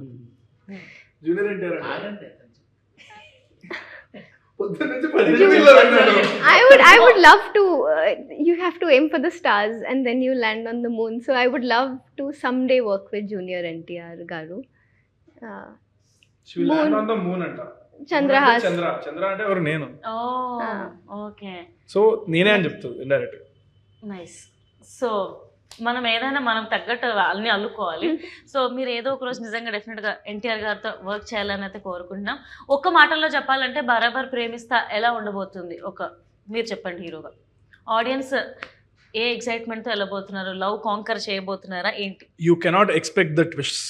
I would love to. You have to aim for the stars and then you land on the moon. So I would love to someday work with Junior NTR garu. She will land on the moon anta. Chandrahas. Chandra అంటే ఎవరు? నేను. Okay, so నేనే అని చెప్తుంది indirect. Nice. So మనం ఏదైనా మనం తగ్గట్టు అన్ని అల్లుకోవాలి. సో మీరు ఏదో ఒక రోజు నిజంగా డెఫినెట్గా ఎన్టీఆర్ గారితో వర్క్ చేయాలని అయితే కోరుకుంటున్నాం. ఒక్క మాటల్లో చెప్పాలంటే బరాబర్ ప్రేమిస్తా ఎలా ఉండబోతుంది? మీరు చెప్పండి హీరోగా. ఆడియన్స్ ఏ ఎక్సైట్మెంట్తో వెళ్ళబోతున్నారు? లవ్ కాంకర్ చేయబోతున్నారా ఏంటి? You cannot expect the twists.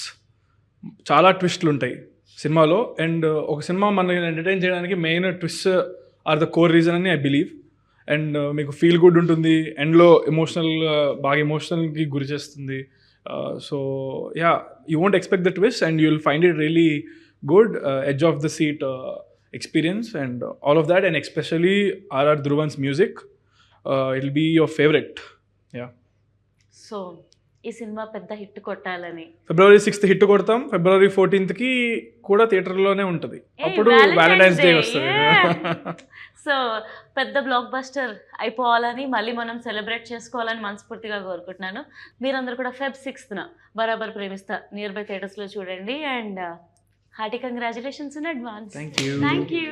చాలా ట్విస్ట్లు ఉంటాయి సినిమాలో. అండ్ ఒక సినిమా మనల్ని ఎంటర్టైన్ చేయడానికి main twist are the core reason అని ఐ బిలీవ్. అండ్ మీకు ఫీల్ గుడ్ ఉంటుంది, ఎండ్లో బాగా ఎమోషనల్కి గురి చేస్తుంది. So yeah, you won't expect the twist and you will find it really good, edge of the seat experience and all of that, and especially R.R. Dhruvan's music. It will be your favourite. Yeah, so ఈ సినిమా పెద్ద hit కొట్టాలని February 6th hit కొడతాం. February 14th కూడా థియేటర్లోనే ఉంటుంది. అప్పుడు valentine's day వస్తుంది. సో పెద్ద బ్లాక్ బస్టర్ అయిపోవాలని మళ్ళీ మనం సెలబ్రేట్ చేసుకోవాలని మనస్ఫూర్తిగా కోరుకుంటున్నాను. మీరందరూ కూడా Feb 6th బరాబర్ ప్రేమిస్తా నియర్ బై థియేటర్స్లో చూడండి. And hearty congratulations in advance. Thank you. Thank you.